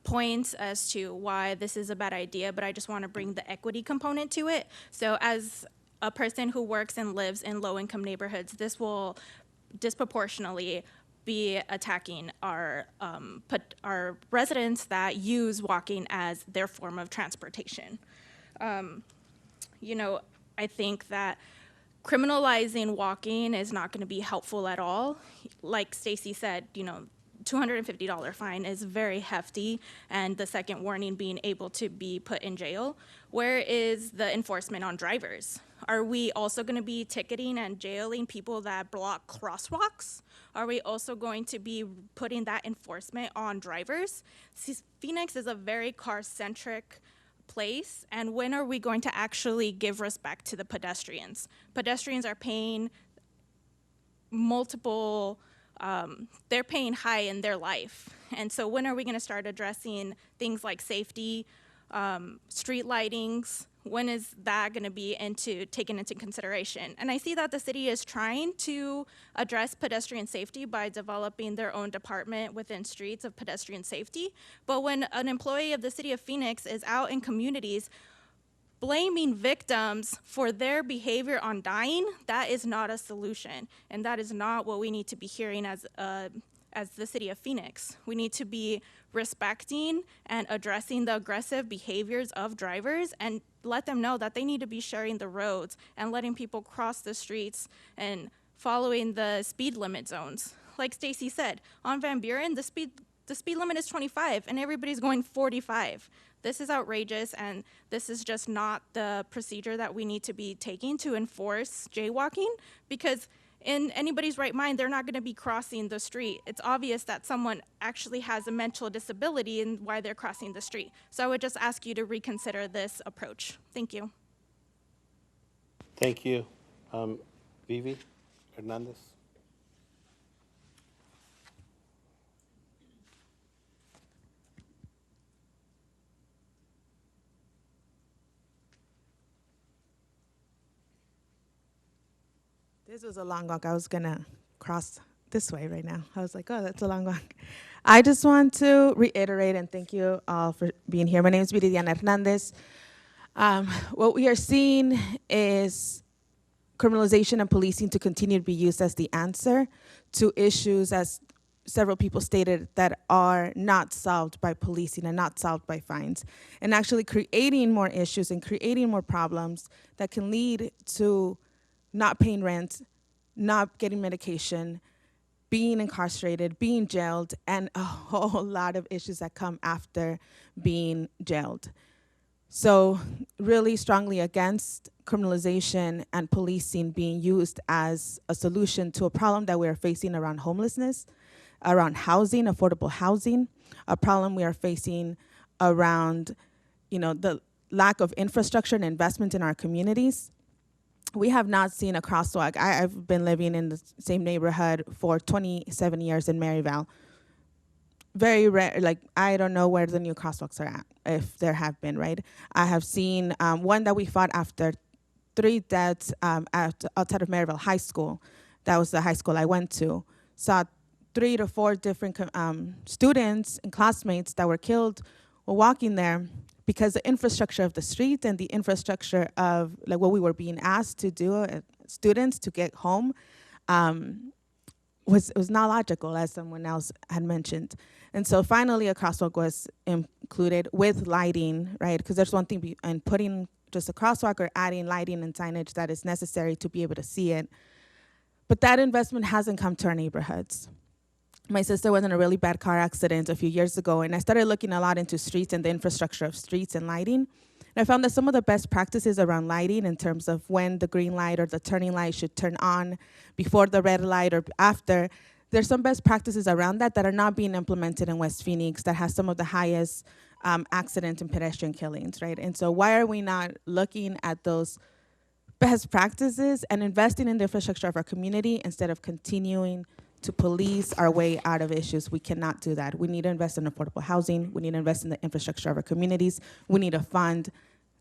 points as to why this is a bad idea, but I just want to bring the equity component to it. So as a person who works and lives in low-income neighborhoods, this will disproportionately be attacking our residents that use walking as their form of transportation. You know, I think that criminalizing walking is not going to be helpful at all. Like Stacy said, you know, $250 fine is very hefty, and the second warning being able to be put in jail. Where is the enforcement on drivers? Are we also going to be ticketing and jailing people that block crosswalks? Are we also going to be putting that enforcement on drivers? Phoenix is a very car-centric place, and when are we going to actually give respect to the pedestrians? Pedestrians are paying multiple, they're paying high in their life. And so when are we going to start addressing things like safety, street lightings? When is that going to be taken into consideration? And I see that the city is trying to address pedestrian safety by developing their own department within streets of pedestrian safety. But when an employee of the city of Phoenix is out in communities blaming victims for their behavior on dying, that is not a solution. And that is not what we need to be hearing as the city of Phoenix. We need to be respecting and addressing the aggressive behaviors of drivers and let them know that they need to be sharing the roads and letting people cross the streets and following the speed limit zones. Like Stacy said, on Van Buren, the speed limit is 25 and everybody's going 45. This is outrageous, and this is just not the procedure that we need to be taking to enforce jaywalking, because in anybody's right mind, they're not going to be crossing the street. It's obvious that someone actually has a mental disability and why they're crossing the street. So I would just ask you to reconsider this approach. Thank you. Thank you. Vivi Hernandez. This was a long walk. I was going to cross this way right now. I was like, oh, that's a long walk. I just want to reiterate and thank you all for being here. My name is Viridiana Hernandez. What we are seeing is criminalization and policing to continue to be used as the answer to issues, as several people stated, that are not solved by policing and not solved by fines, and actually creating more issues and creating more problems that can lead to not paying rent, not getting medication, being incarcerated, being jailed, and a whole lot of issues that come after being jailed. So really strongly against criminalization and policing being used as a solution to a problem that we are facing around homelessness, around housing, affordable housing, a problem we are facing around, you know, the lack of infrastructure and investment in our communities. We have not seen a crosswalk. I've been living in the same neighborhood for 27 years in Maryvale. Very rare, like, I don't know where the new crosswalks are at, if there have been, right? I have seen one that we fought after 3 deaths outside of Maryvale High School. That was the high school I went to. Saw 3 to 4 different students and classmates that were killed while walking there, because the infrastructure of the street and the infrastructure of like what we were being asked to do, students to get home, was not logical, as someone else had mentioned. And so finally a crosswalk was included with lighting, right? Because there's one thing in putting just a crosswalk or adding lighting and signage that is necessary to be able to see it. But that investment hasn't come to our neighborhoods. My sister was in a really bad car accident a few years ago, and I started looking a lot into streets and the infrastructure of streets and lighting. And I found that some of the best practices around lighting, in terms of when the green light or the turning light should turn on, before the red light or after, there's some best practices around that are not being implemented in West Phoenix, that has some of the highest accident and pedestrian killings, right? And so why are we not looking at those best practices and investing in the infrastructure of our community instead of continuing to police our way out of issues. We cannot do that. We need to invest in affordable housing. We need to invest in the infrastructure of our communities. We need to fund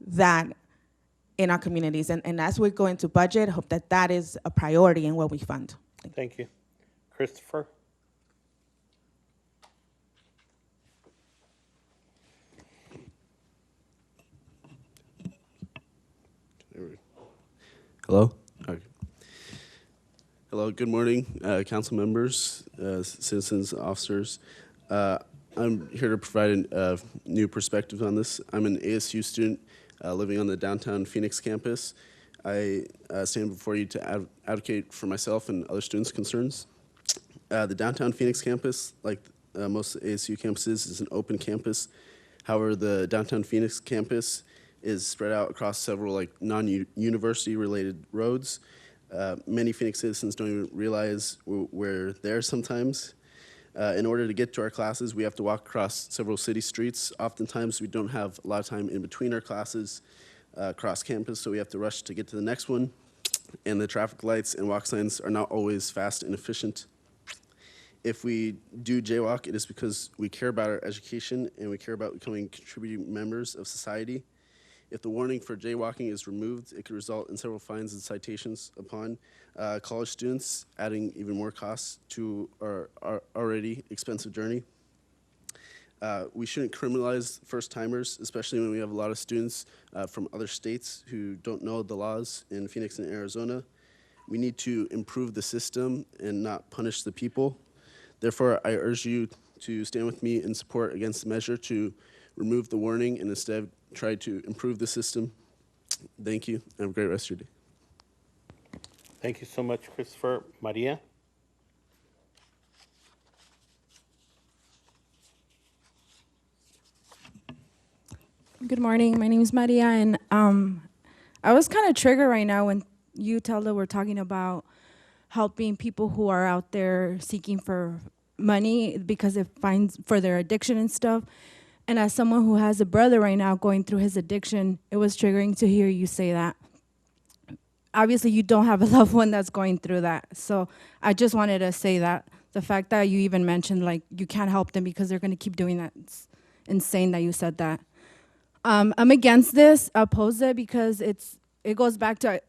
that in our communities. And as we go into budget, hope that that is a priority in what we fund. Thank you. Christopher? Hello? Okay. Hello, good morning, council members, citizens, officers. I'm here to provide a new perspective on this. I'm an ASU student living on the downtown Phoenix campus. I stand before you to advocate for myself and other students' concerns. The downtown Phoenix campus, like most ASU campuses, is an open campus. However, the downtown Phoenix campus is spread out across several non-university related roads. Many Phoenix citizens don't even realize we're there sometimes. In order to get to our classes, we have to walk across several city streets. Oftentimes, we don't have a lot of time in between our classes across campus, so we have to rush to get to the next one. And the traffic lights and walk signs are not always fast and efficient. If we do jaywalk, it is because we care about our education and we care about becoming contributing members of society. If the warning for jaywalking is removed, it could result in several fines and citations upon college students, adding even more costs to our already expensive journey. We shouldn't criminalize first-timers, especially when we have a lot of students from other states who don't know the laws in Phoenix and Arizona. We need to improve the system and not punish the people. Therefore, I urge you to stand with me in support against the measure to remove the warning and instead try to improve the system. Thank you, and have a great rest of your day. Thank you so much, Christopher. Maria? Good morning. My name is Maria, and I was kind of triggered right now when you, Telda, were talking about helping people who are out there seeking for money because it finds for their addiction and stuff. And as someone who has a brother right now going through his addiction, it was triggering to hear you say that. Obviously, you don't have a loved one that's going through that. So I just wanted to say that. The fact that you even mentioned, like, you can't help them because they're going to keep doing that. It's insane that you said that. I'm against this. I oppose it because it goes back to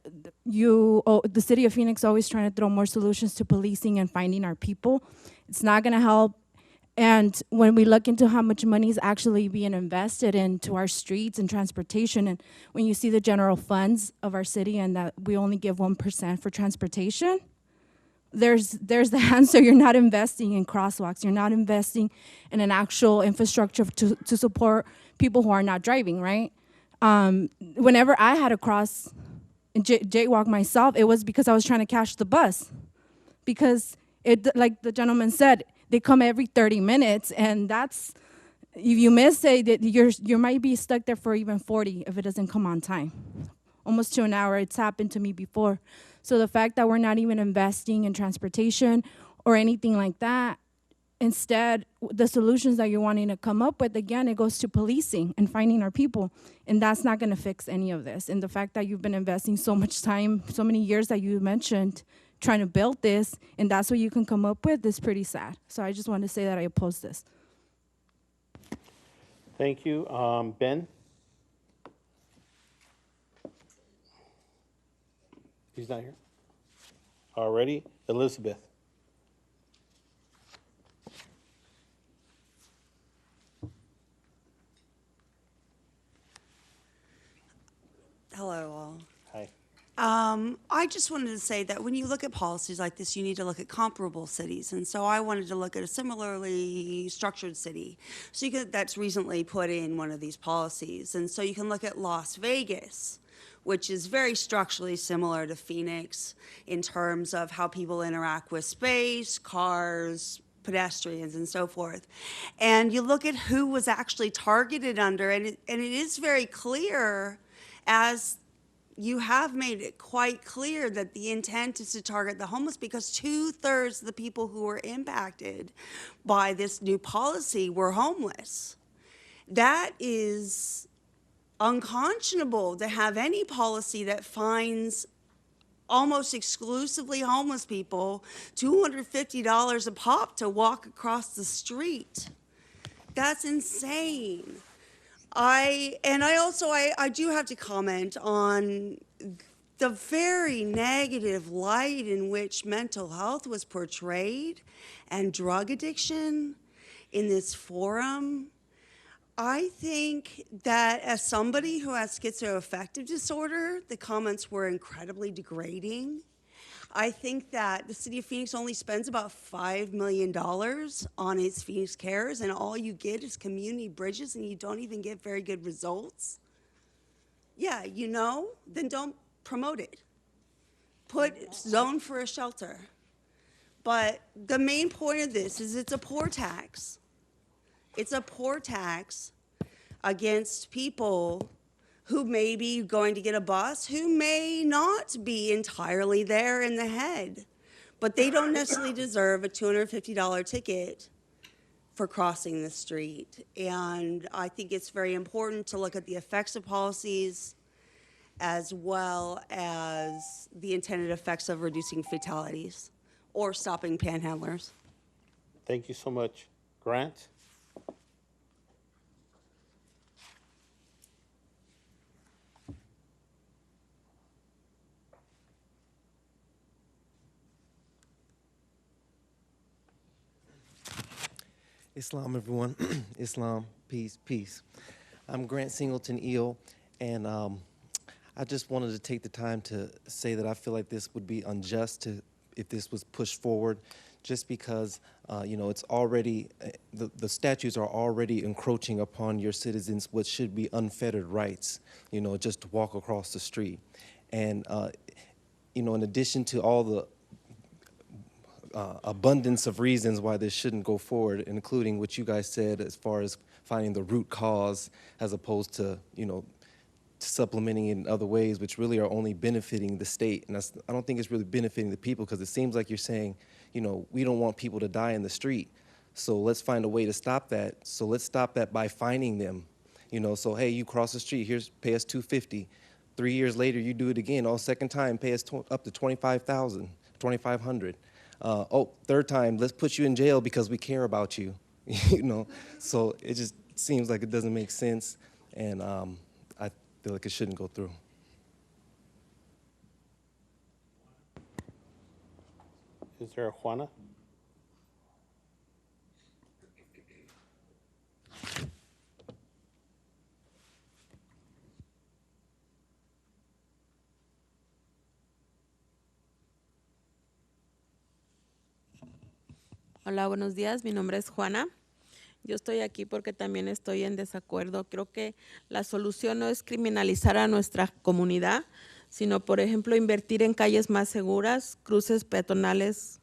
the city of Phoenix always trying to throw more solutions to policing and finding our people. It's not going to help. And when we look into how much money is actually being invested into our streets and transportation, and when you see the general funds of our city and that we only give 1% for transportation, there's the answer. You're not investing in crosswalks. You're not investing in an actual infrastructure to support people who are not driving, right? Whenever I had to cross and jaywalk myself, it was because I was trying to catch the bus. Because, like the gentleman said, they come every 30 minutes, and that's, if you miss it, that you might be stuck there for even 40 if it doesn't come on time. Almost to an hour. It's happened to me before. So the fact that we're not even investing in transportation or anything like that, instead, the solutions that you're wanting to come up with, again, it goes to policing and finding our people. And that's not going to fix any of this. And the fact that you've been investing so much time, so many years that you mentioned, trying to build this, and that's what you can come up with, is pretty sad. So I just want to say that I oppose this. Thank you. Ben? He's not here. Already. Elizabeth? Hello, all. Hi. I just wanted to say that when you look at policies like this, you need to look at comparable cities. And so I wanted to look at a similarly structured city that's recently put in one of these policies. And so you can look at Las Vegas, which is very structurally similar to Phoenix in terms of how people interact with space, cars, pedestrians, and so forth. And you look at who was actually targeted under, and it is very clear, as you have made it quite clear, that the intent is to target the homeless, because 2/3 of the people who were impacted by this new policy were homeless. That is unconscionable, to have any policy that finds almost exclusively homeless people, $250 a pop to walk across the street. That's insane. I do have to comment on the very negative light in which mental health was portrayed and drug addiction in this forum. I think that as somebody who has schizoaffective disorder, the comments were incredibly degrading. I think that the city of Phoenix only spends about $5 million on its Phoenix Cares, and all you get is community bridges, and you don't even get very good results. Yeah, then don't promote it. Put zone for a shelter. But the main point of this is it's a poor tax. It's a poor tax against people who may be going to get a bus, who may not be entirely there in the head, but they don't necessarily deserve a $250 ticket for crossing the street. And I think it's very important to look at the effects of policies as well as the intended effects of reducing fatalities or stopping panhandlers. Thank you so much. Grant? Islam, everyone. Islam, peace, peace. I'm Grant Singleton Eel, and I just wanted to take the time to say that I feel like this would be unjust if this was pushed forward, just because it's already the statutes are already encroaching upon your citizens what should be unfettered rights, just to walk across the street, and in addition to all the abundance of reasons why this shouldn't go forward, including what you guys said as far as finding the root cause as opposed to, supplementing it in other ways, which really are only benefiting the state. And I don't think it's really benefiting the people, because it seems like you're saying, we don't want people to die in the street. So let's find a way to stop that. So let's stop that by fining them. So, hey, you cross the street, pay us $250. 3 years later, you do it again. Second time, pay us up to $25,000, $2,500. Third time, let's put you in jail because we care about you, So it just seems like it doesn't make sense, and I feel like it shouldn't go through. Is there a Juana? Hola, buenos días. Mi nombre es Juana. Yo estoy aquí porque también estoy en desacuerdo. Creo que la solución no es criminalizar a nuestra comunidad, sino, por ejemplo, invertir en calles más seguras, cruces peatonales.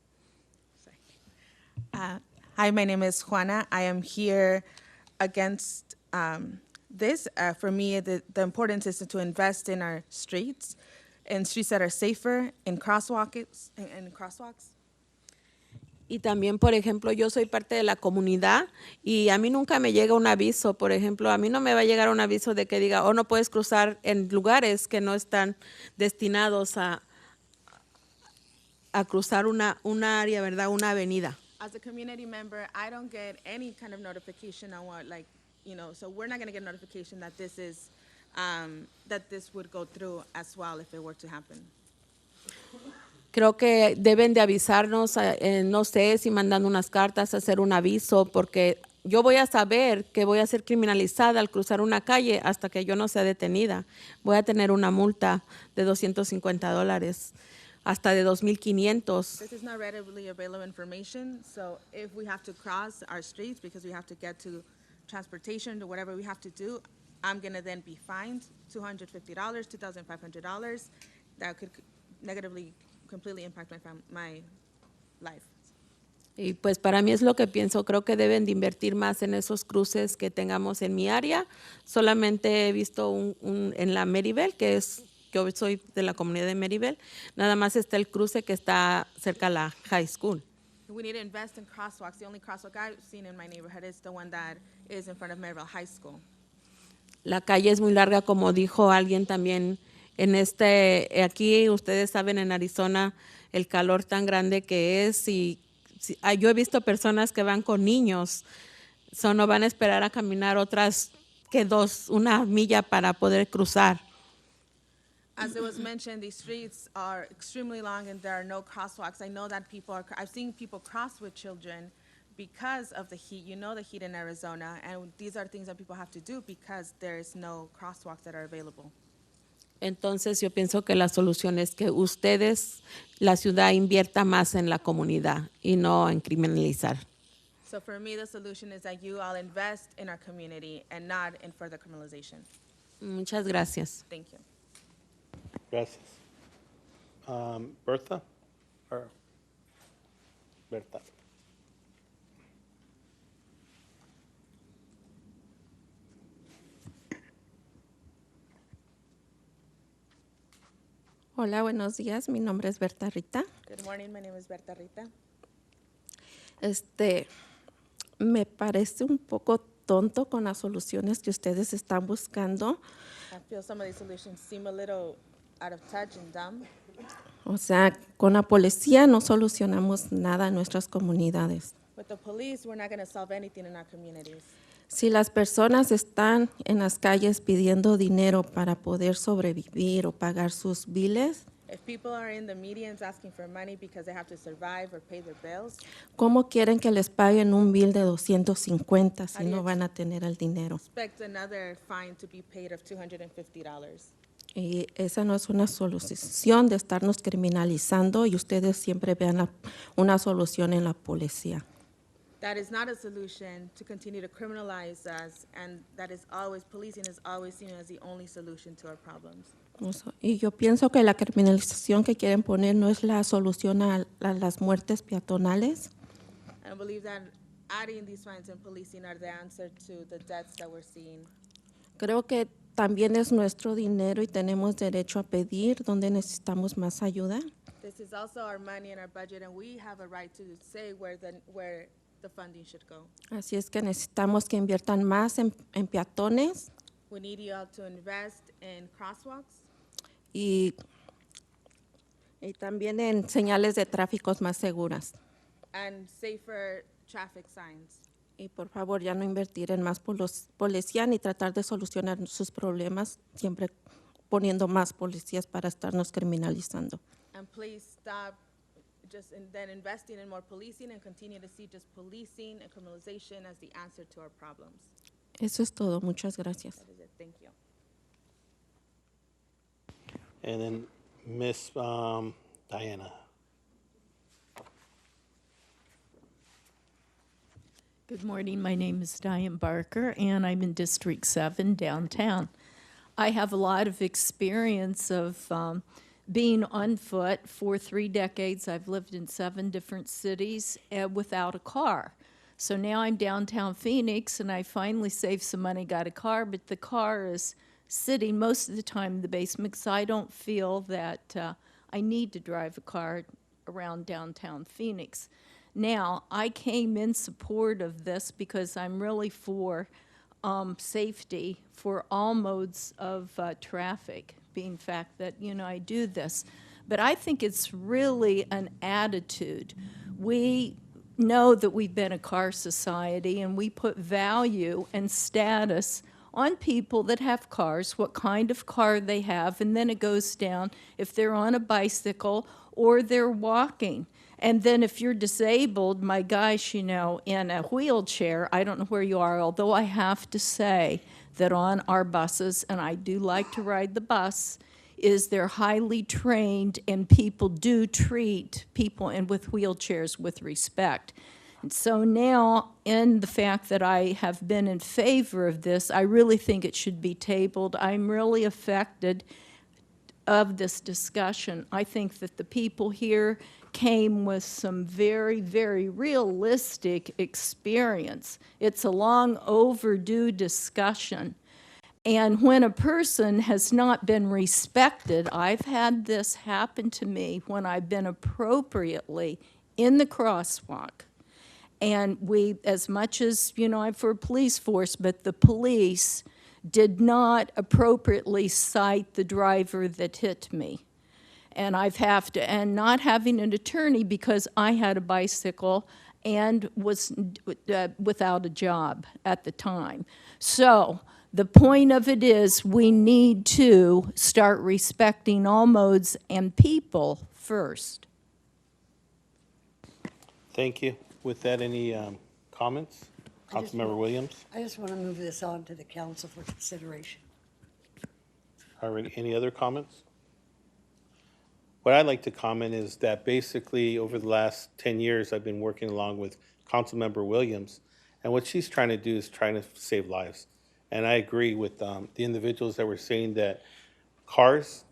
Hi, my name is Juana. I am here against this. For me, the importance is to invest in our streets, in streets that are safer, in crosswalks. Y también, por ejemplo, yo soy parte de la comunidad y a mí nunca me llega un aviso. Por ejemplo, a mí no me va a llegar un aviso de que diga, no puedes cruzar en lugares que no están destinados a cruzar una área, ¿verdad? Una avenida. As a community member, I don't get any kind of notification on so we're not going to get notification that this is, that this would go through as well if it were to happen. Creo que deben de avisarnos, no sé si mandando unas cartas, hacer un aviso, porque yo voy a saber que voy a ser criminalizada al cruzar una calle hasta que yo no sea detenida. Voy a tener una multa de $250, hasta de $2,500. This is not readily available information, so if we have to cross our streets because we have to get to transportation or whatever we have to do, I'm going to then be fined $250, $2,500. That could negatively completely impact my life. Y pues para mí es lo que pienso, creo que deben de invertir más en esos cruces que tengamos en mi área. Solamente he visto en la Maryville, yo soy de la comunidad de Maryville, nada más está el cruce que está cerca a la high school. We need to invest in crosswalks. The only crosswalk I've seen in my neighborhood is the one that is in front of Maryville High School. La calle es muy larga, como dijo alguien también, Aquí ustedes saben en Arizona el calor tan grande que es y yo he visto personas que van con niños, no van a esperar a caminar una milla para poder cruzar. As it was mentioned, these streets are extremely long and there are no crosswalks. I know that I've seen people cross with children because of the heat. You know the heat in Arizona, and these are things that people have to do because there's no crosswalks that are available. Entonces yo pienso que la solución es que ustedes, la ciudad, invierta más en la comunidad y no en criminalizar. So for me, the solution is that you all invest in our community and not in further criminalization. Muchas gracias. Thank you. Gracias. Bertha? Or Berta? Hola, buenos días. Mi nombre es Berta Rita. Good morning, my name is Berta Rita. Me parece un poco tonto con las soluciones que ustedes están buscando. I feel some of these solutions seem a little out of touch and dumb. O sea, con la policía no solucionamos nada en nuestras comunidades. With the police, we're not going to solve anything in our communities. Si las personas están en las calles pidiendo dinero para poder sobrevivir o pagar sus biles, If people are in the medians asking for money because they have to survive or pay their bills, ¿cómo quieren que les paguen un bill de 250 si no van a tener el dinero? expect another fine to be paid of $250. Y esa no es una solución de estarnos criminalizando y ustedes siempre vean una solución en la policía. That is not a solution to continue to criminalize us, and that is always, policing is always seen as the only solution to our problems. Y yo pienso que la criminalización que quieren poner no es la solución a las muertes peatonales. I believe that adding these fines and policing are the answer to the deaths that we're seeing. Creo que también es nuestro dinero y tenemos derecho a pedir donde necesitamos más ayuda. This is also our money and our budget, and we have a right to say where the funding should go. Así es que necesitamos que inviertan más en peatones We need you all to invest in crosswalks y también en señales de tráfico más seguras. and safer traffic signs. Y por favor, ya no invertir en más policía ni tratar de solucionar sus problemas, siempre poniendo más policías para estarnos criminalizando. And please stop then investing in more policing and continue to see just policing and criminalization as the answer to our problems. Eso es todo. Muchas gracias. That is it. Thank you. And then Miss Diana. Good morning. My name is Diane Barker, and I'm in District 7 downtown. I have a lot of experience of being on foot for 3 decades. I've lived in 7 different cities without a car. So now I'm downtown Phoenix, and I finally saved some money, got a car, but the car is sitting most of the time in the basement because I don't feel that I need to drive a car around downtown Phoenix. Now, I came in support of this because I'm really for safety for all modes of traffic, being fact that, I do this. But I think it's really an attitude. We know that we've been a car society, and we put value and status on people that have cars, what kind of car they have, and then it goes down if they're on a bicycle or they're walking. And then if you're disabled, my gosh, in a wheelchair, I don't know where you are, although I have to say that on our buses, and I do like to ride the bus, is they're highly trained, and people do treat people with wheelchairs with respect. And so now, in the fact that I have been in favor of this, I really think it should be tabled. I'm really affected of this discussion. I think that the people here came with some very, very realistic experience. It's a long overdue discussion. And when a person has not been respected, I've had this happen to me when I've been appropriately in the crosswalk. And we, as much as, I'm for a police force, but the police did not appropriately cite the driver that hit me. And and not having an attorney because I had a bicycle and was without a job at the time. So the point of it is we need to start respecting all modes and people first. Thank you. With that, any comments? Councilmember Williams? I just want to move this on to the council for consideration. All right, any other comments? What I'd like to comment is that basically over the last 10 years, I've been working along with Councilmember Williams, and what she's trying to do is trying to save lives. And I agree with the individuals that were saying that cars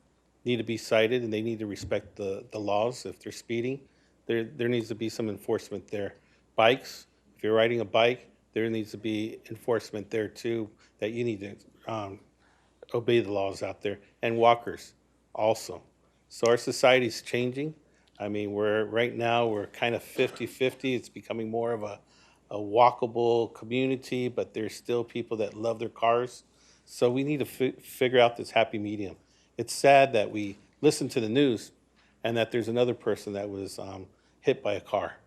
need to be cited and they need to respect the laws. If they're speeding, there needs to be some enforcement there. Bikes, if you're riding a bike, there needs to be enforcement there too, that you need to obey the laws out there. And walkers also. So our society's changing. I mean, right now we're kind of 50-50. It's becoming more of a walkable community, but there's still people that love their cars. So we need to figure out this happy medium. It's sad that we listen to the news and that there's another person that was hit by a car.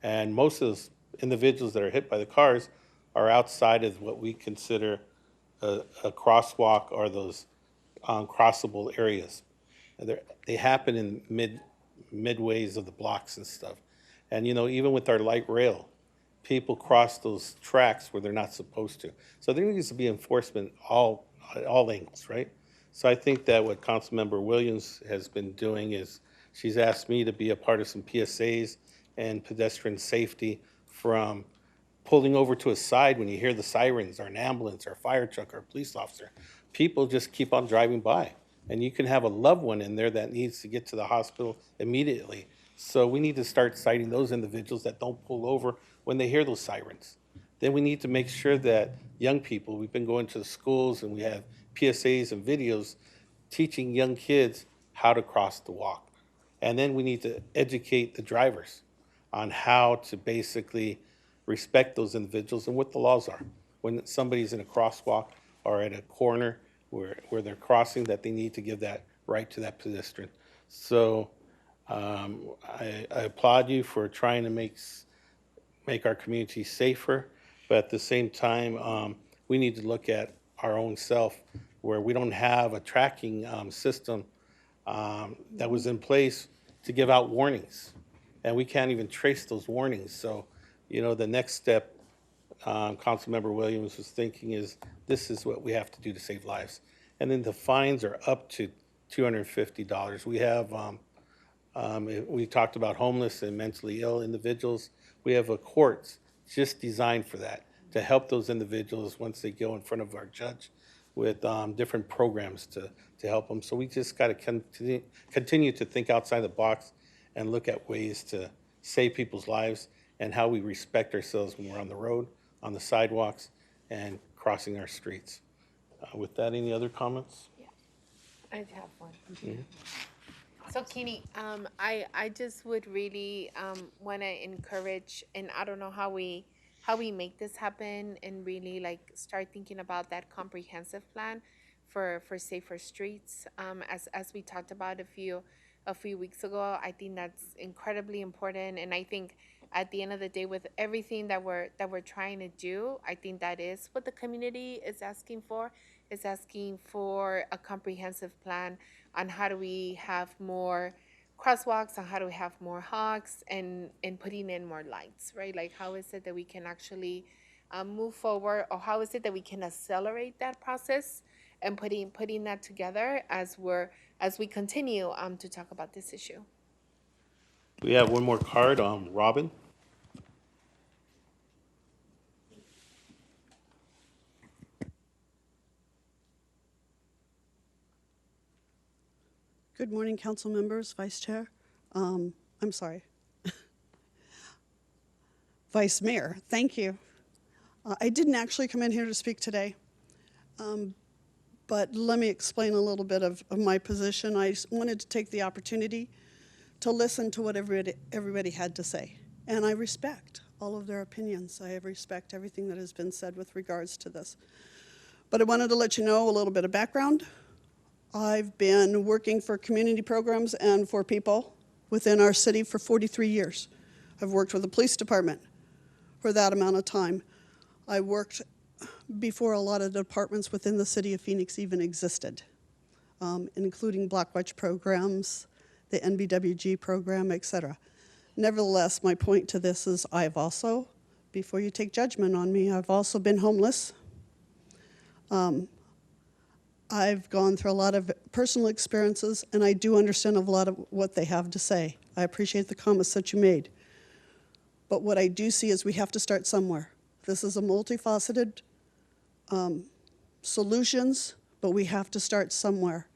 And most of those individuals that are hit by the cars are outside of what we consider a crosswalk or those crossable areas. They happen in midways of the blocks and stuff. And you know, even with our light rail, people cross those tracks where they're not supposed to. So there needs to be enforcement at all angles, right? So I think that what Councilmember Williams has been doing is she's asked me to be a part of some PSAs and pedestrian safety, from pulling over to a side when you hear the sirens, or an ambulance, or a fire truck, or a police officer. People just keep on driving by. And you can have a loved one in there that needs to get to the hospital immediately. So we need to start citing those individuals that don't pull over when they hear those sirens. Then we need to make sure that young people, we've been going to the schools and we have PSAs and videos teaching young kids how to cross the walk. And then we need to educate the drivers on how to basically respect those individuals and what the laws are. When somebody's in a crosswalk or at a corner where they're crossing, that they need to give that right to that pedestrian. So I applaud you for trying to make our community safer, but at the same time, we need to look at our own self, where we don't have a tracking system that was in place to give out warnings, and we can't even trace those warnings. So, you know, the next step, Councilmember Williams was thinking, is this is what we have to do to save lives. And then the fines are up to $250. We have, we talked about homeless and mentally ill individuals. We have a court just designed for that, to help those individuals once they go in front of our judge with different programs to help them. So we just got to continue to think outside the box and look at ways to save people's lives and how we respect ourselves when we're on the road, on the sidewalks, and crossing our streets. With that, any other comments? Yeah, I have one. So Kenny, I just would really want to encourage, and I don't know how we make this happen, and really like start thinking about that comprehensive plan for safer streets. As we talked about a few weeks ago, I think that's incredibly important, and I think at the end of the day, with everything that we're trying to do, I think that is what the community is asking for. Is asking for a comprehensive plan on how do we have more crosswalks, and how do we have more hogs, and putting in more lights, right? Like, how is it that we can actually move forward, or how is it that we can accelerate that process and putting that together as we continue to talk about this issue. We have one more card, Robin. Good morning, council members, vice chair. I'm sorry. Vice Mayor, thank you. I didn't actually come in here to speak today, but let me explain a little bit of my position. I wanted to take the opportunity to listen to what everybody had to say, and I respect all of their opinions. I respect everything that has been said with regards to this. But I wanted to let you know a little bit of background. I've been working for community programs and for people within our city for 43 years. I've worked with the police department for that amount of time. I worked before a lot of the departments within the city of Phoenix even existed, including Black Watch programs, the NBWG program, etc. Nevertheless, my point to this is I've also, before you take judgment on me, I've also been homeless. I've gone through a lot of personal experiences, and I do understand a lot of what they have to say. I appreciate the comments that you made. But what I do see is we have to start somewhere. This is a multifaceted solutions, but we have to start somewhere.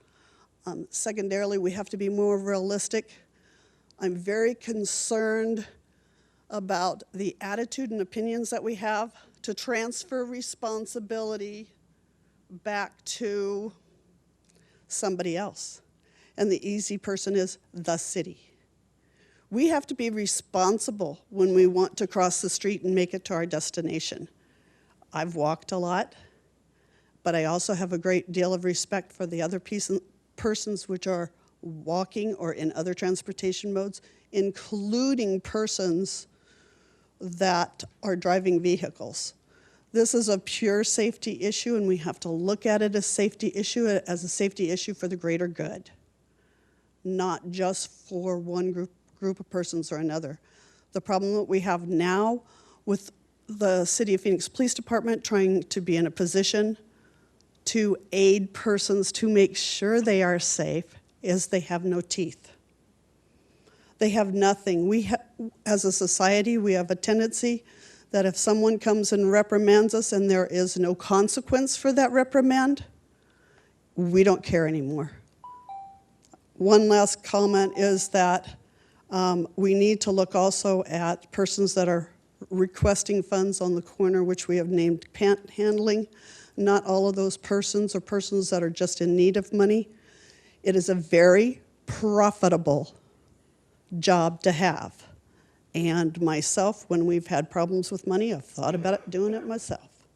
Secondarily, we have to be more realistic. I'm very concerned about the attitude and opinions that we have to transfer responsibility back to somebody else. And the easy person is the city. We have to be responsible when we want to cross the street and make it to our destination. I've walked a lot, but I also have a great deal of respect for the other persons which are walking or in other transportation modes, including persons that are driving vehicles. This is a pure safety issue, and we have to look at it as a safety issue for the greater good, not just for one group of persons or another. The problem that we have now with the City of Phoenix Police Department trying to be in a position to aid persons to make sure they are safe is they have no teeth. They have nothing. As a society, we have a tendency that if someone comes and reprimands us and there is no consequence for that reprimand, we don't care anymore. One last comment is that we need to look also at persons that are requesting funds on the corner, which we have named panhandling. Not all of those persons are persons that are just in need of money. It is a very profitable job to have. And myself, when we've had problems with money, I've thought about doing it myself.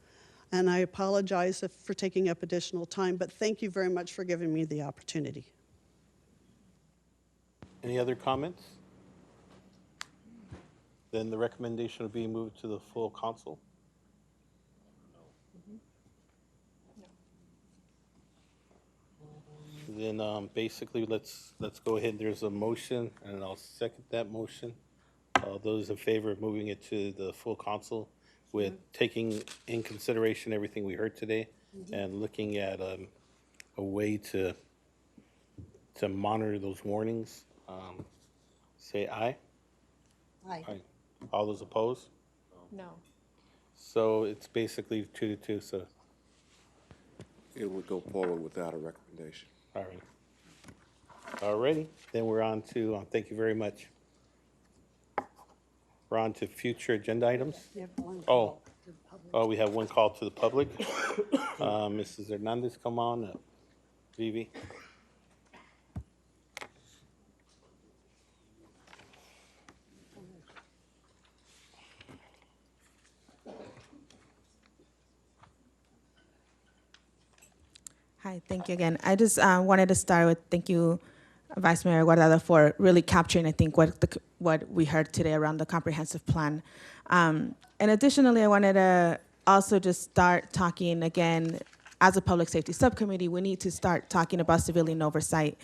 And I apologize for taking up additional time, but thank you very much for giving me the opportunity. Any other comments? Then the recommendation will be moved to the full council. Then basically, let's go ahead. There's a motion, and I'll second that motion. Those in favor of moving it to the full council with taking in consideration everything we heard today and looking at a way to monitor those warnings, say aye. Aye. Aye. All those opposed? No. So it's basically 2-2, so. It would go forward without a recommendation. All right. All righty, then we're on to, thank you very much. We're on to future agenda items. You have one call to the public. We have one call to the public. Mrs. Hernandez, come on up. Vivi. Hi, thank you again. I just wanted to start with thank you, Vice Mayor Guardado, for really capturing, I think, what we heard today around the comprehensive plan. And additionally, I wanted to also just start talking again, as a public safety subcommittee, we need to start talking about civilian oversight.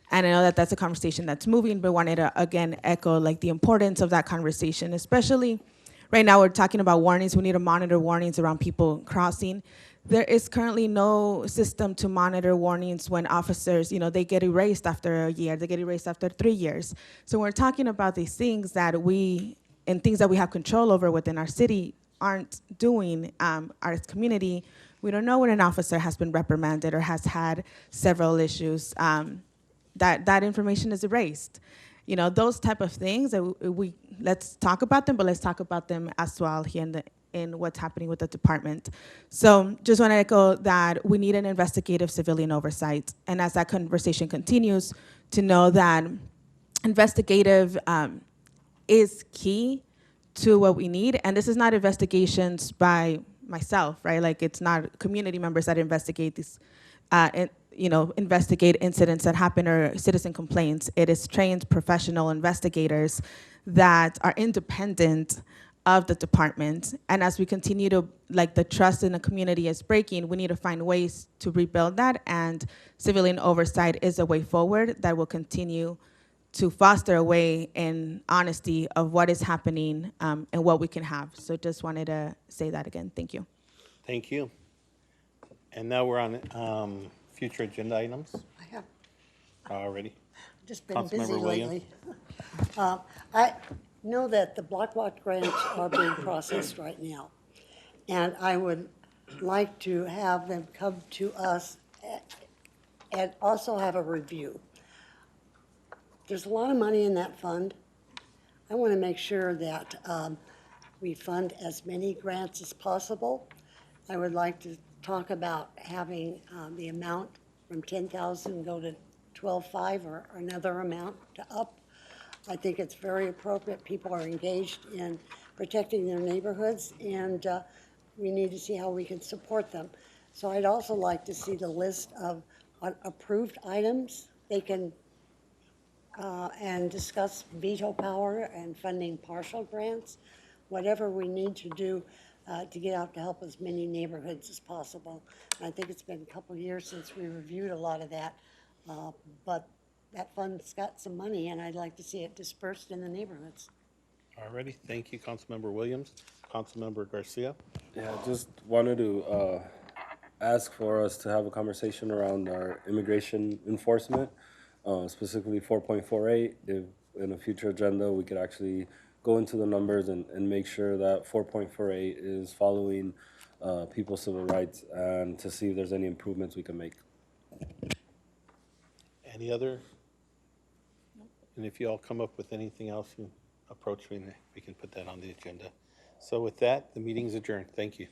And I know that that's a conversation that's moving, but wanted to, again, echo like the importance of that conversation, especially right now we're talking about warnings. We need to monitor warnings around people crossing. There is currently no system to monitor warnings when officers, they get erased after a year, they get erased after 3 years. So we're talking about these things that things that we have control over within our city aren't doing, our community. We don't know when an officer has been reprimanded or has had several issues. That information is erased. Those type of things, let's talk about them, but let's talk about them as well here in what's happening with the department. So just want to echo that we need an investigative civilian oversight. And as that conversation continues, to know that investigative is key to what we need. And this is not investigations by myself, right? Like it's not community members that investigate these, investigate incidents that happen or citizen complaints. It is trained professional investigators that are independent of the department. And as we continue to, like the trust in the community is breaking, we need to find ways to rebuild that, and civilian oversight is a way forward that will continue to foster a way in honesty of what is happening and what we can have. So just wanted to say that again. Thank you. Thank you. And now we're on future agenda items. I have Already. just been busy Councilmember Williams. lately. I know that the block watch grants are being processed right now, and I would like to have them come to us and also have a review. There's a lot of money in that fund. I want to make sure that we fund as many grants as possible. I would like to talk about having the amount from 10,000 go to 12.5 or another amount to up. I think it's very appropriate. People are engaged in protecting their neighborhoods, and we need to see how we can support them. So I'd also like to see the list of approved items. They can and discuss veto power and funding partial grants, whatever we need to do to get out to help as many neighborhoods as possible. I think it's been a couple of years since we reviewed a lot of that, but that fund's got some money, and I'd like to see it dispersed in the neighborhoods. Alrighty, thank you, Councilmember Williams. Councilmember Garcia. Yeah, just wanted to ask for us to have a conversation around our immigration enforcement, specifically 4.48. If in a future agenda we could actually go into the numbers and make sure that 4.48 is following people's civil rights, and to see if there's any improvements we can make. Any other? And if you all come up with anything else, you approach me and we can put that on the agenda. So with that, the meeting's adjourned. Thank you.